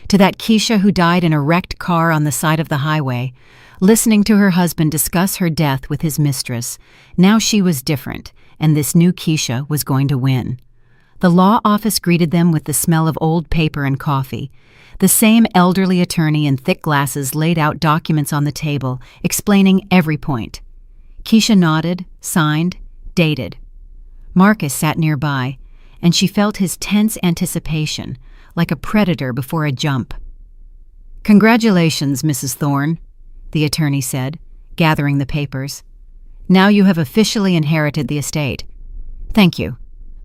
to that Keisha who died in a wrecked car on the side of the highway, listening to her husband discuss her death with his mistress. Now she was different, and this new Keisha was going to win. The law office greeted them with the smell of old paper and coffee. The same elderly attorney in thick glasses laid out documents on the table, explaining every point. Keisha nodded, signed, dated. Marcus sat nearby, and she felt his tense anticipation, like a predator before a jump. "Congratulations, Mrs. Thorne," the attorney said, gathering the papers. "Now you have officially inherited the estate." "Thank you."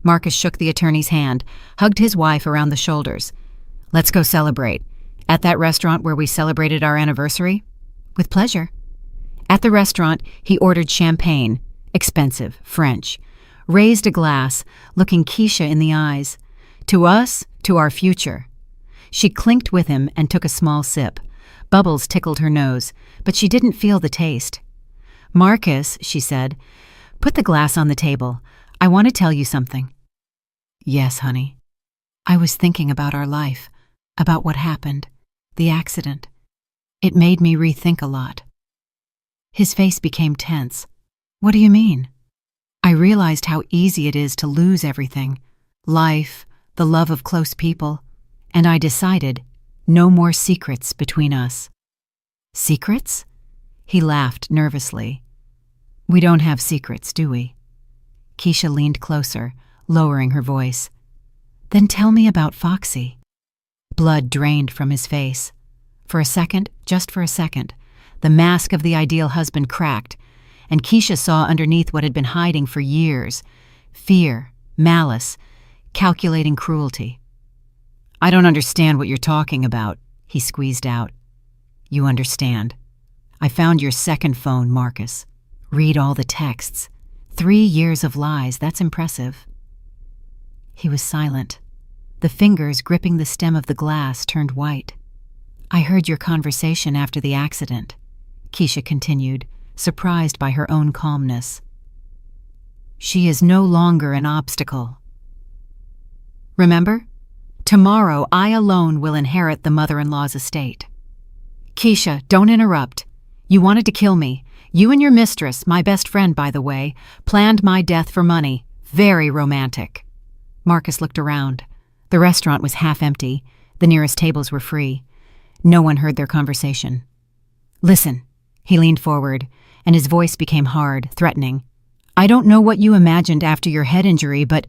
Marcus shook the attorney's hand, hugged his wife around the shoulders. "Let's go celebrate. At that restaurant where we celebrated our anniversary?" "With pleasure." At the restaurant, he ordered champagne, expensive, French, raised a glass, looking Keisha in the eyes. "To us, to our future." She clinked with him and took a small sip. Bubbles tickled her nose, but she didn't feel the taste. "Marcus," she said, "put the glass on the table. I want to tell you something." "Yes, honey." "I was thinking about our life, about what happened, the accident. It made me rethink a lot." His face became tense. "What do you mean?" "I realized how easy it is to lose everything, life, the love of close people, and I decided no more secrets between us." "Secrets?" He laughed nervously. "We don't have secrets, do we?" Keisha leaned closer, lowering her voice. "Then tell me about Foxy." Blood drained from his face. For a second, just for a second, the mask of the ideal husband cracked, and Keisha saw underneath what had been hiding for years: fear, malice, calculating cruelty. "I don't understand what you're talking about," he squeezed out. "You understand. I found your second phone, Marcus. Read all the texts. 3 years of lies, that's impressive." He was silent. The fingers gripping the stem of the glass turned white. "I heard your conversation after the accident," Keisha continued, surprised by her own calmness. "She is no longer an obstacle. Remember? Tomorrow I alone will inherit the mother-in-law's estate." "Keisha, don't interrupt. You wanted to kill me. You and your mistress, my best friend, by the way, planned my death for money. Very romantic." Marcus looked around. The restaurant was half empty. The nearest tables were free. No one heard their conversation. "Listen." He leaned forward, and his voice became hard, threatening. "I don't know what you imagined after your head injury, but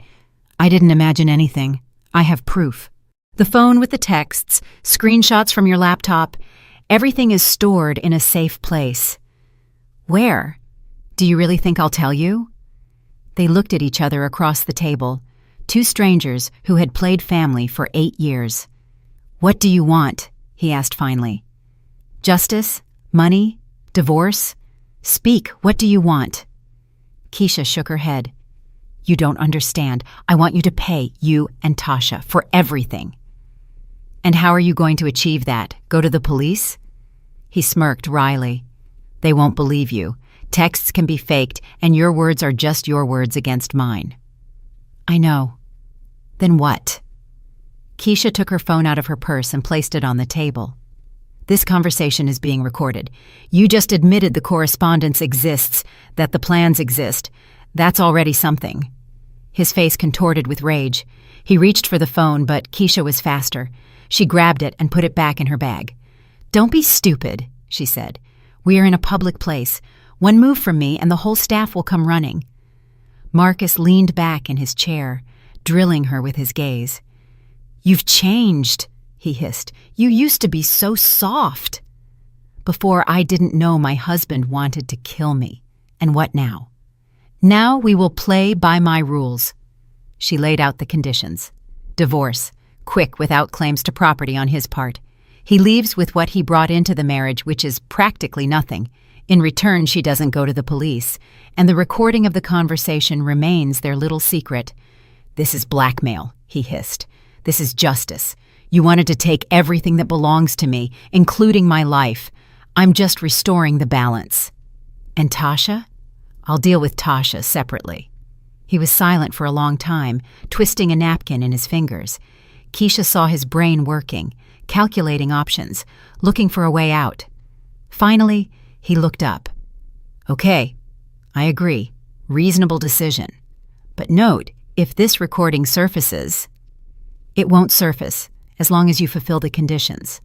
I didn't imagine anything. I have proof. The phone with the texts, screenshots from your laptop, everything is stored in a safe place." "Where? Do you really think I'll tell you?" They looked at each other across the table, two strangers who had played family for 8 years. "What do you want?" he asked finally. "Justice? Money? Divorce? Speak, what do you want?" Keisha shook her head. "You don't understand. I want you to pay, you and Tasha, for everything." "And how are you going to achieve that? Go to the police?" He smirked wryly. "They won't believe you. Texts can be faked, and your words are just your words against mine." "I know. Then what?" Keisha took her phone out of her purse and placed it on the table. "This conversation is being recorded. You just admitted the correspondence exists, that the plans exist. That's already something." His face contorted with rage. He reached for the phone, but Keisha was faster. She grabbed it and put it back in her bag. "Don't be stupid," she said. "We are in a public place. One move from me and the whole staff will come running." Marcus leaned back in his chair, drilling her with his gaze. "You've changed," he hissed. "You used to be so soft." "Before I didn't know my husband wanted to kill me. And what now?" "Now we will play by my rules." She laid out the conditions. Divorce, quick, without claims to property on his part. He leaves with what he brought into the marriage, which is practically nothing. In return, she doesn't go to the police, and the recording of the conversation remains their little secret. "This is blackmail," he hissed. "This is justice. You wanted to take everything that belongs to me, including my life. I'm just restoring the balance." "And Tasha?" "I'll deal with Tasha separately." He was silent for a long time, twisting a napkin in his fingers. Keisha saw his brain working, calculating options, looking for a way out. Finally, he looked up. "Okay, I agree. Reasonable decision. But note, if this recording surfaces..." "It won't surface, as long as you fulfill the conditions."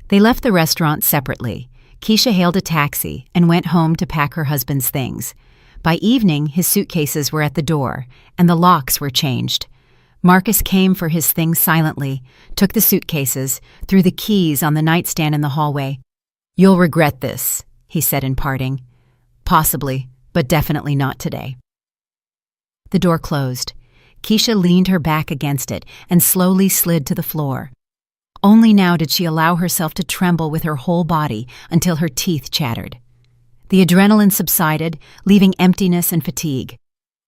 They left the restaurant separately. Keisha hailed a taxi and went home to pack her husband's things. By evening, his suitcases were at the door, and the locks were changed. Marcus came for his things silently, took the suitcases, threw the keys on the nightstand in the hallway. "You'll regret this," he said in parting. "Possibly, but definitely not today." The door closed. Keisha leaned her back against it and slowly slid to the floor. Only now did she allow herself to tremble with her whole body until her teeth chattered. The adrenaline subsided, leaving emptiness and fatigue.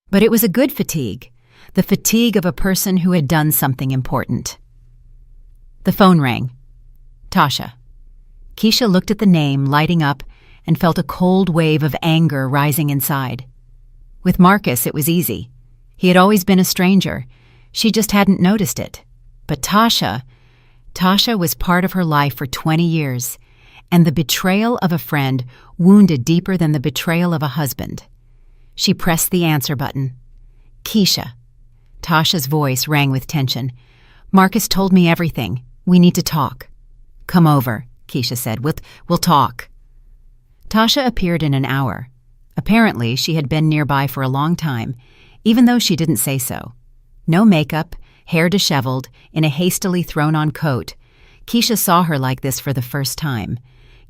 But it was a good fatigue, the fatigue of a person who had done something important. The phone rang. Tasha. Keisha looked at the name lighting up and felt a cold wave of anger rising inside. With Marcus, it was easy. He had always been a stranger. She just hadn't noticed it. But Tasha was part of her life for 20 years, and the betrayal of a friend wounded deeper than the betrayal of a husband. She pressed the answer button. "Keisha." Tasha's voice rang with tension. "Marcus told me everything. We need to talk." "Come over," Keisha said. We'll talk." Tasha appeared in an hour. Apparently, she had been nearby for a long time, even though she didn't say so. No makeup, hair disheveled, in a hastily thrown-on coat, Keisha saw her like this for the first time.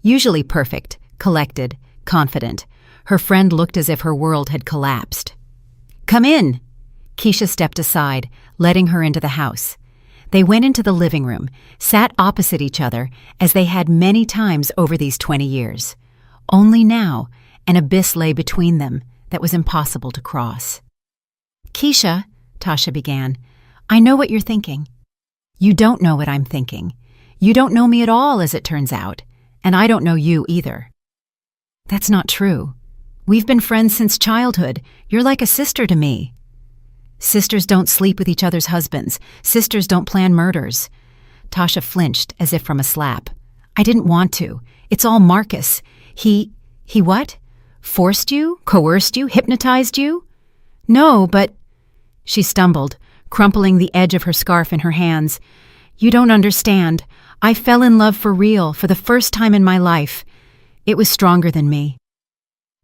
Usually perfect, collected, confident. Her friend looked as if her world had collapsed. "Come in!" Keisha stepped aside, letting her into the house. They went into the living room, sat opposite each other as they had many times over these 20 years. Only now, an abyss lay between them that was impossible to cross. "Keisha," Tasha began, "I know what you're thinking. You don't know what I'm thinking. You don't know me at all, as it turns out, and I don't know you either." "That's not true. We've been friends since childhood. You're like a sister to me." "Sisters don't sleep with each other's husbands. Sisters don't plan murders." Tasha flinched as if from a slap. "I didn't want to. It's all Marcus. He what? Forced you? Coerced you? Hypnotized you?" "No, but—" She stumbled, crumpling the edge of her scarf in her hands. "You don't understand. I fell in love for real, for the first time in my life. It was stronger than me."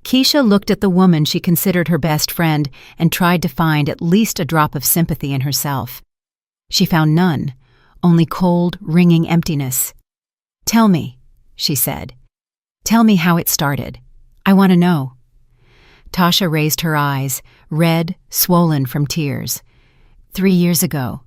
Keisha looked at the woman she considered her best friend and tried to find at least a drop of sympathy in herself. She found none, only cold, ringing emptiness. "Tell me," she said. "Tell me how it started. I want to know." Tasha raised her eyes, red, swollen from tears. 3 years ago.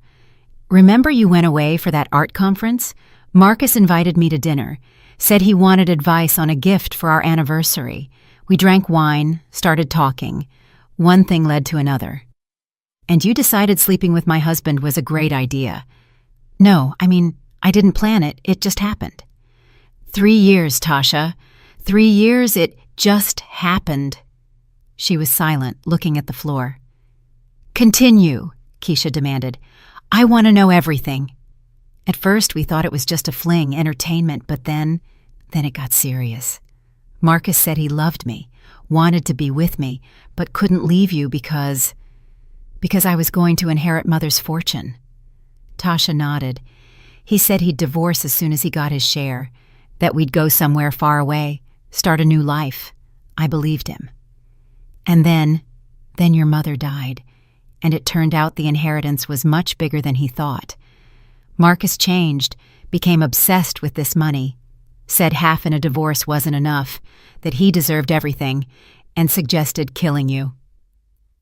Remember you went away for that art conference? Marcus invited me to dinner, said he wanted advice on a gift for our anniversary. We drank wine, started talking. One thing led to another. And you decided sleeping with my husband was a great idea. No, I didn't plan it. It just happened. 3 years, Tasha. 3 years, it just happened. She was silent, looking at the floor. "Continue," Keisha demanded. "I want to know everything." "At first, we thought it was just a fling, entertainment, but then it got serious. Marcus said he loved me, wanted to be with me, but couldn't leave you because I was going to inherit Mother's fortune." Tasha nodded. "He said he'd divorce as soon as he got his share, that we'd go somewhere far away, start a new life. I believed him. And then your mother died, and it turned out the inheritance was much bigger than he thought. Marcus changed, became obsessed with this money, said half in a divorce wasn't enough, that he deserved everything, and suggested killing you."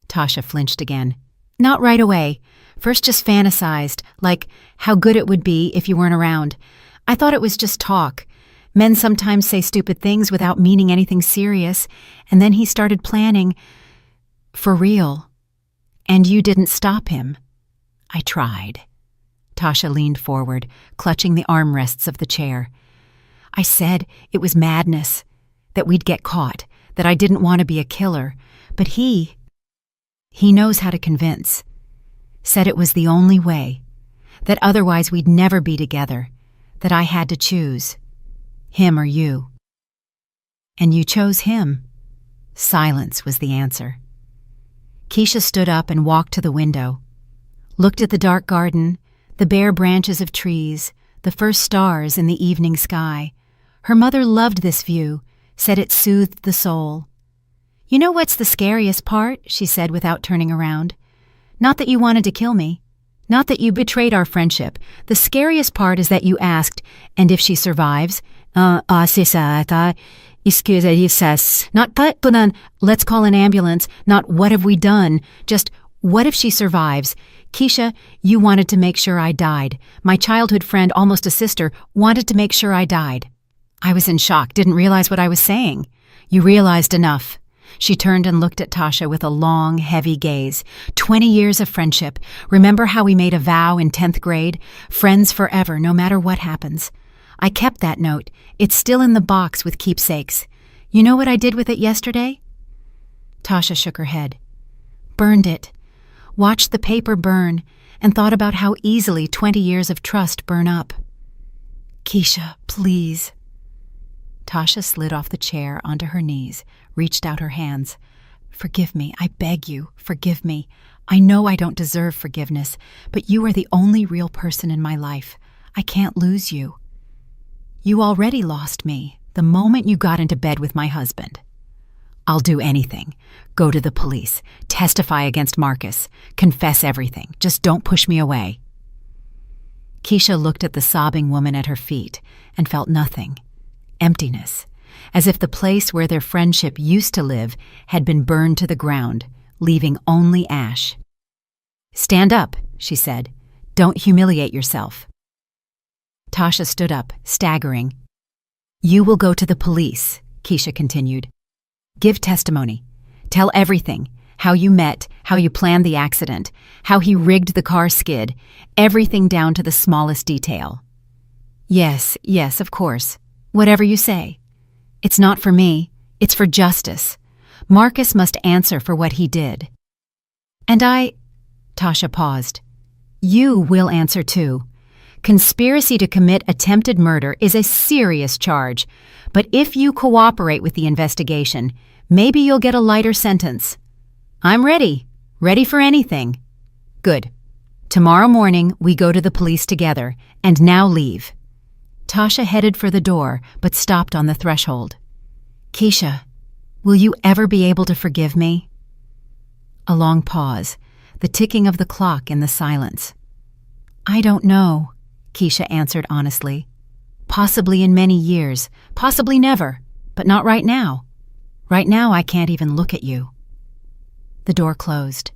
Tasha flinched again. "Not right away. First just fantasized, like how good it would be if you weren't around. I thought it was just talk. Men sometimes say stupid things without meaning anything serious, and then he started planning for real. And you didn't stop him." "I tried." Tasha leaned forward, clutching the armrests of the chair. "I said it was madness, that we'd get caught, that I didn't want to be a killer, but he knows how to convince. Said it was the only way, that otherwise we'd never be together, that I had to choose, him or you. And you chose him." Silence was the answer. Keisha stood up and walked to the window, looked at the dark garden, the bare branches of trees, the first stars in the evening sky. Her mother loved this view, said it soothed the soul. "You know what's the scariest part?" she said without turning around. "Not that you wanted to kill me. Not that you betrayed our friendship. The scariest part is that you asked, and if she survives, not let's call an ambulance, not what have we done, just what if she survives? Keisha, you wanted to make sure I died. My childhood friend, almost a sister, wanted to make sure I died." I was in shock, didn't realize what I was saying. "You realized enough." She turned and looked at Tasha with a long, heavy gaze. 20 years of friendship. Remember how we made a vow in 10th grade? Friends forever, no matter what happens. I kept that note. It's still in the box with keepsakes. You know what I did with it yesterday? Tasha shook her head. Burned it. Watched the paper burn and thought about how easily 20 years of trust burn up. Keisha, please. Tasha slid off the chair onto her knees, reached out her hands. Forgive me, I beg you, forgive me. I know I don't deserve forgiveness, but you are the only real person in my life. I can't lose you. You already lost me the moment you got into bed with my husband. I'll do anything. Go to the police, testify against Marcus, confess everything. Just don't push me away. Keisha looked at the sobbing woman at her feet and felt nothing. Emptiness, as if the place where their friendship used to live had been burned to the ground, leaving only ash. "Stand up," she said. "Don't humiliate yourself." Tasha stood up, staggering. "You will go to the police," Keisha continued. "Give testimony. Tell everything. How you met, how you planned the accident, how he rigged the car skid, everything down to the smallest detail." "Yes, of course. Whatever you say. It's not for me. It's for justice. Marcus must answer for what he did." "And Tasha paused. "You will answer too. Conspiracy to commit attempted murder is a serious charge, but if you cooperate with the investigation, maybe you'll get a lighter sentence. I'm ready for anything." "Good. Tomorrow morning we go to the police together, and now leave." Tasha headed for the door, but stopped on the threshold. "Keisha, will you ever be able to forgive me?" A long pause, the ticking of the clock in the silence. "I don't know," Keisha answered honestly. "Possibly in many years, possibly never, but not right now. Right now I can't even look at you." The door closed.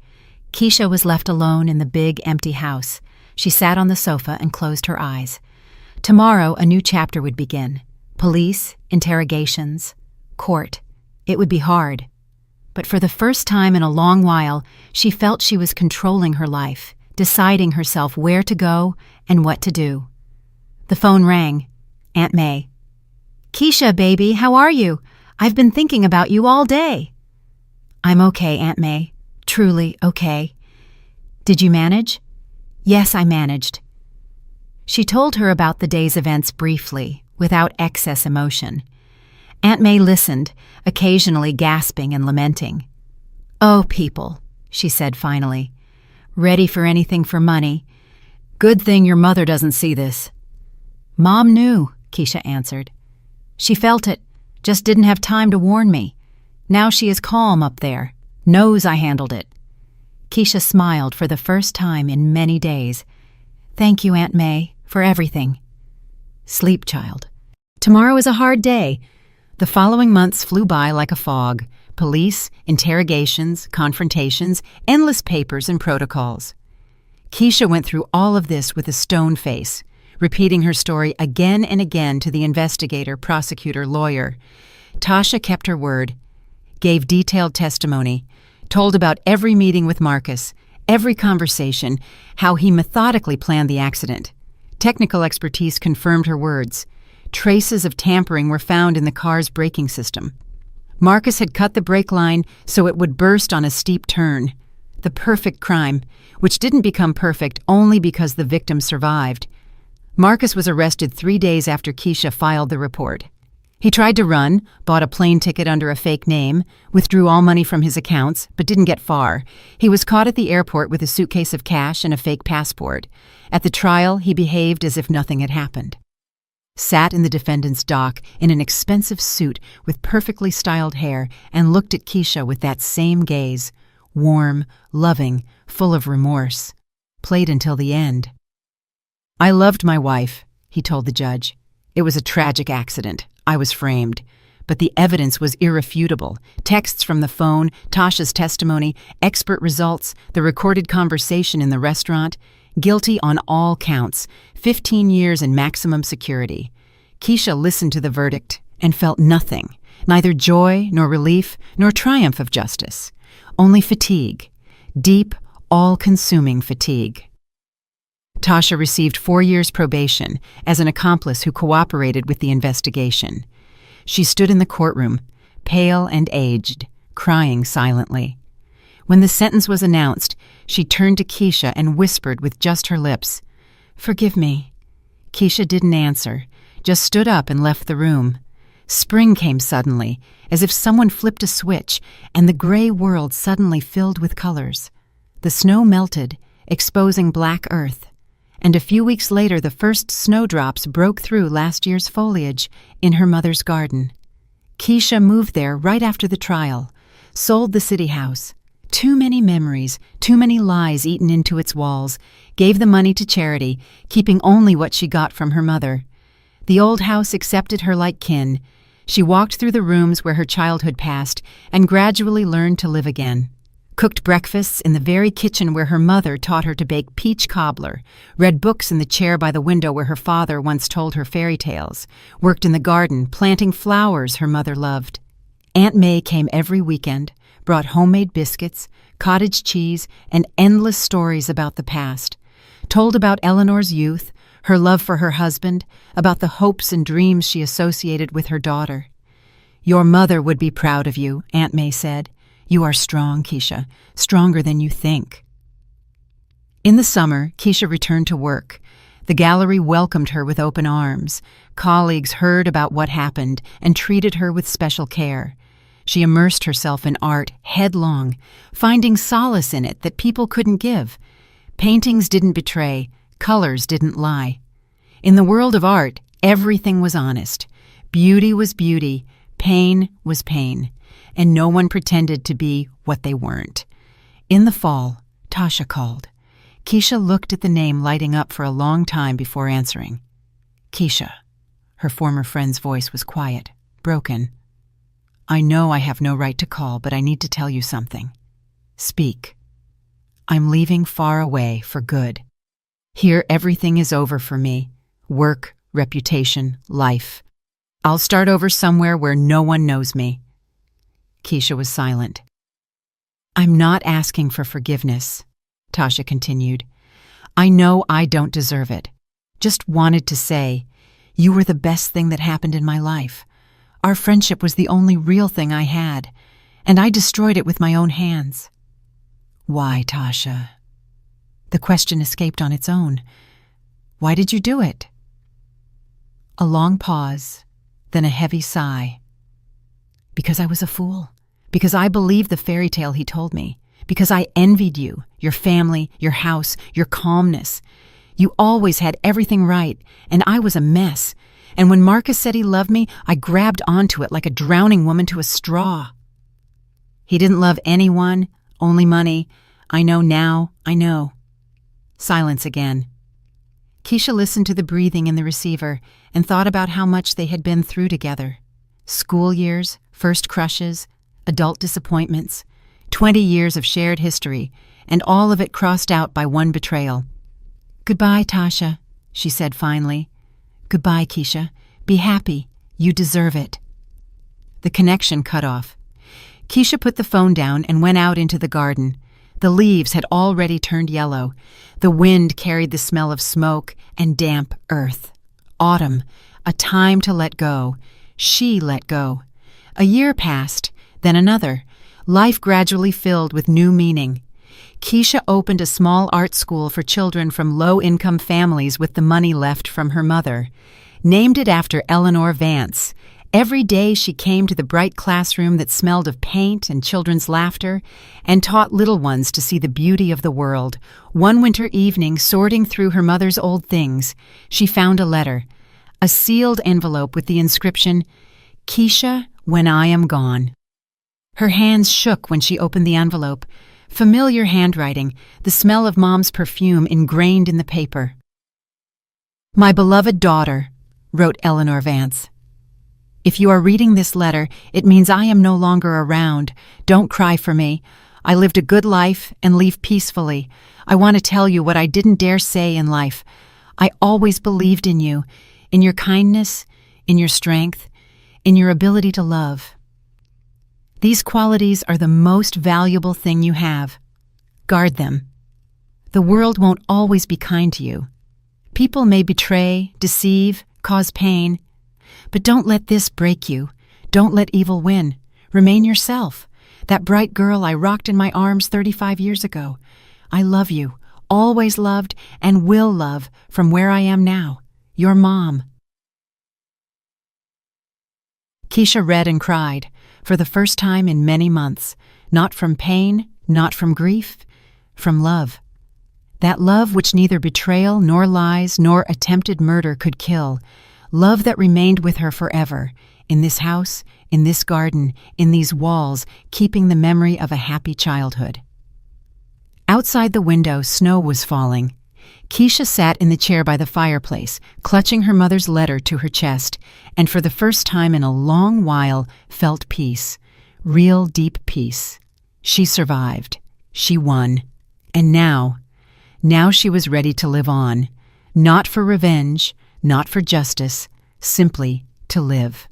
Keisha was left alone in the big, empty house. She sat on the sofa and closed her eyes. Tomorrow a new chapter would begin. Police, interrogations, court. It would be hard. But for the first time in a long while, she felt she was controlling her life, deciding herself where to go and what to do. The phone rang. Aunt May. "Keisha, baby, how are you? I've been thinking about you all day." "I'm okay, Aunt May. Truly okay." "Did you manage?" "Yes, I managed." She told her about the day's events briefly, without excess emotion. Aunt May listened, occasionally gasping and lamenting. "Oh, people," she said finally. "Ready for anything for money. Good thing your mother doesn't see this." "Mom knew," Keisha answered. "She felt it, just didn't have time to warn me. Now she is calm up there, knows I handled it." Keisha smiled for the first time in many days. "Thank you, Aunt May, for everything." "Sleep, child. Tomorrow is a hard day." The following months flew by like a fog. Police, interrogations, confrontations, endless papers and protocols. Keisha went through all of this with a stone face, repeating her story again and again to the investigator, prosecutor, lawyer. Tasha kept her word, gave detailed testimony, told about every meeting with Marcus, every conversation, how he methodically planned the accident. Technical expertise confirmed her words. Traces of tampering were found in the car's braking system. Marcus had cut the brake line so it would burst on a steep turn. The perfect crime, which didn't become perfect only because the victim survived. Marcus was arrested 3 days after Keisha filed the report. He tried to run, bought a plane ticket under a fake name, withdrew all money from his accounts, but didn't get far. He was caught at the airport with a suitcase of cash and a fake passport. At the trial, he behaved as if nothing had happened. Sat in the defendant's dock in an expensive suit with perfectly styled hair and looked at Keisha with that same gaze, warm, loving, full of remorse. Played until the end. "I loved my wife," he told the judge. "It was a tragic accident. I was framed. But the evidence was irrefutable. Texts from the phone, Tasha's testimony, expert results, the recorded conversation in the restaurant. Guilty on all counts, 15 years in maximum security." Keisha listened to the verdict and felt nothing, neither joy nor relief nor triumph of justice. Only fatigue, deep, all-consuming fatigue. Tasha received 4 years probation as an accomplice who cooperated with the investigation. She stood in the courtroom, pale and aged, crying silently. When the sentence was announced, she turned to Keisha and whispered with just her lips, "Forgive me." Keisha didn't answer, just stood up and left the room. Spring came suddenly, as if someone flipped a switch, and the gray world suddenly filled with colors. The snow melted, exposing black earth. And a few weeks later the first snowdrops broke through last year's foliage in her mother's garden. Keisha moved there right after the trial, sold the city house, Too many memories, too many lies eaten into its walls, gave the money to charity, keeping only what she got from her mother. The old house accepted her like kin. She walked through the rooms where her childhood passed and gradually learned to live again. Cooked breakfasts in the very kitchen where her mother taught her to bake peach cobbler, read books in the chair by the window where her father once told her fairy tales, worked in the garden, planting flowers her mother loved. Aunt May came every weekend, brought homemade biscuits, cottage cheese, and endless stories about the past, told about Eleanor's youth, her love for her husband, about the hopes and dreams she associated with her daughter. "Your mother would be proud of you," Aunt May said. "You are strong, Keisha, stronger than you think." In the summer, Keisha returned to work. The gallery welcomed her with open arms. Colleagues heard about what happened and treated her with special care. She immersed herself in art headlong, finding solace in it that people couldn't give. Paintings didn't betray, colors didn't lie. In the world of art, everything was honest. Beauty was beauty, pain was pain, and no one pretended to be what they weren't. In the fall, Tasha called. Keisha looked at the name lighting up for a long time before answering. "Keisha." Her former friend's voice was quiet, broken. "I know I have no right to call, but I need to tell you something. Speak. I'm leaving far away for good. Here everything is over for me. Work, reputation, life. I'll start over somewhere where no one knows me." Keisha was silent. "I'm not asking for forgiveness," Tasha continued. "I know I don't deserve it. Just wanted to say, you were the best thing that happened in my life. Our friendship was the only real thing I had, and I destroyed it with my own hands." "Why, Tasha?" The question escaped on its own. "Why did you do it?" A long pause, then a heavy sigh. "Because I was a fool. Because I believed the fairy tale he told me. Because I envied you, your family, your house, your calmness. You always had everything right, and I was a mess. And when Marcus said he loved me, I grabbed onto it like a drowning woman to a straw." "He didn't love anyone, only money. I know now, I know." Silence again. Keisha listened to the breathing in the receiver and thought about how much they had been through together. School years, first crushes, adult disappointments, 20 years of shared history, and all of it crossed out by one betrayal. "Goodbye, Tasha," she said finally. "Goodbye, Keisha. Be happy. You deserve it." The connection cut off. Keisha put the phone down and went out into the garden. The leaves had already turned yellow. The wind carried the smell of smoke and damp earth. Autumn, a time to let go. She let go. A year passed, then another. Life gradually filled with new meaning. Keisha opened a small art school for children from low-income families with the money left from her mother. Named it after Eleanor Vance. Every day she came to the bright classroom that smelled of paint and children's laughter and taught little ones to see the beauty of the world. One winter evening, sorting through her mother's old things, she found a letter, a sealed envelope with the inscription, "Keisha, when I am gone." Her hands shook when she opened the envelope. Familiar handwriting, the smell of Mom's perfume ingrained in the paper. "My beloved daughter," wrote Eleanor Vance. "If you are reading this letter, it means I am no longer around. Don't cry for me. I lived a good life and leave peacefully. I want to tell you what I didn't dare say in life. I always believed in you, in your kindness, in your strength, in your ability to love. These qualities are the most valuable thing you have. Guard them. The world won't always be kind to you. People may betray, deceive, cause pain. But don't let this break you. Don't let evil win. Remain yourself. That bright girl I rocked in my arms 35 years ago. I love you, always loved, and will love from where I am now. Your mom." Keisha read and cried, for the first time in many months, not from pain, not from grief, from love. That love which neither betrayal nor lies nor attempted murder could kill, love that remained with her forever, in this house, in this garden, in these walls, keeping the memory of a happy childhood. Outside the window, snow was falling. Keisha sat in the chair by the fireplace, clutching her mother's letter to her chest, and for the first time in a long while felt peace, real deep peace. She survived. She won. And now she was ready to live on, not for revenge, not for justice, simply to live.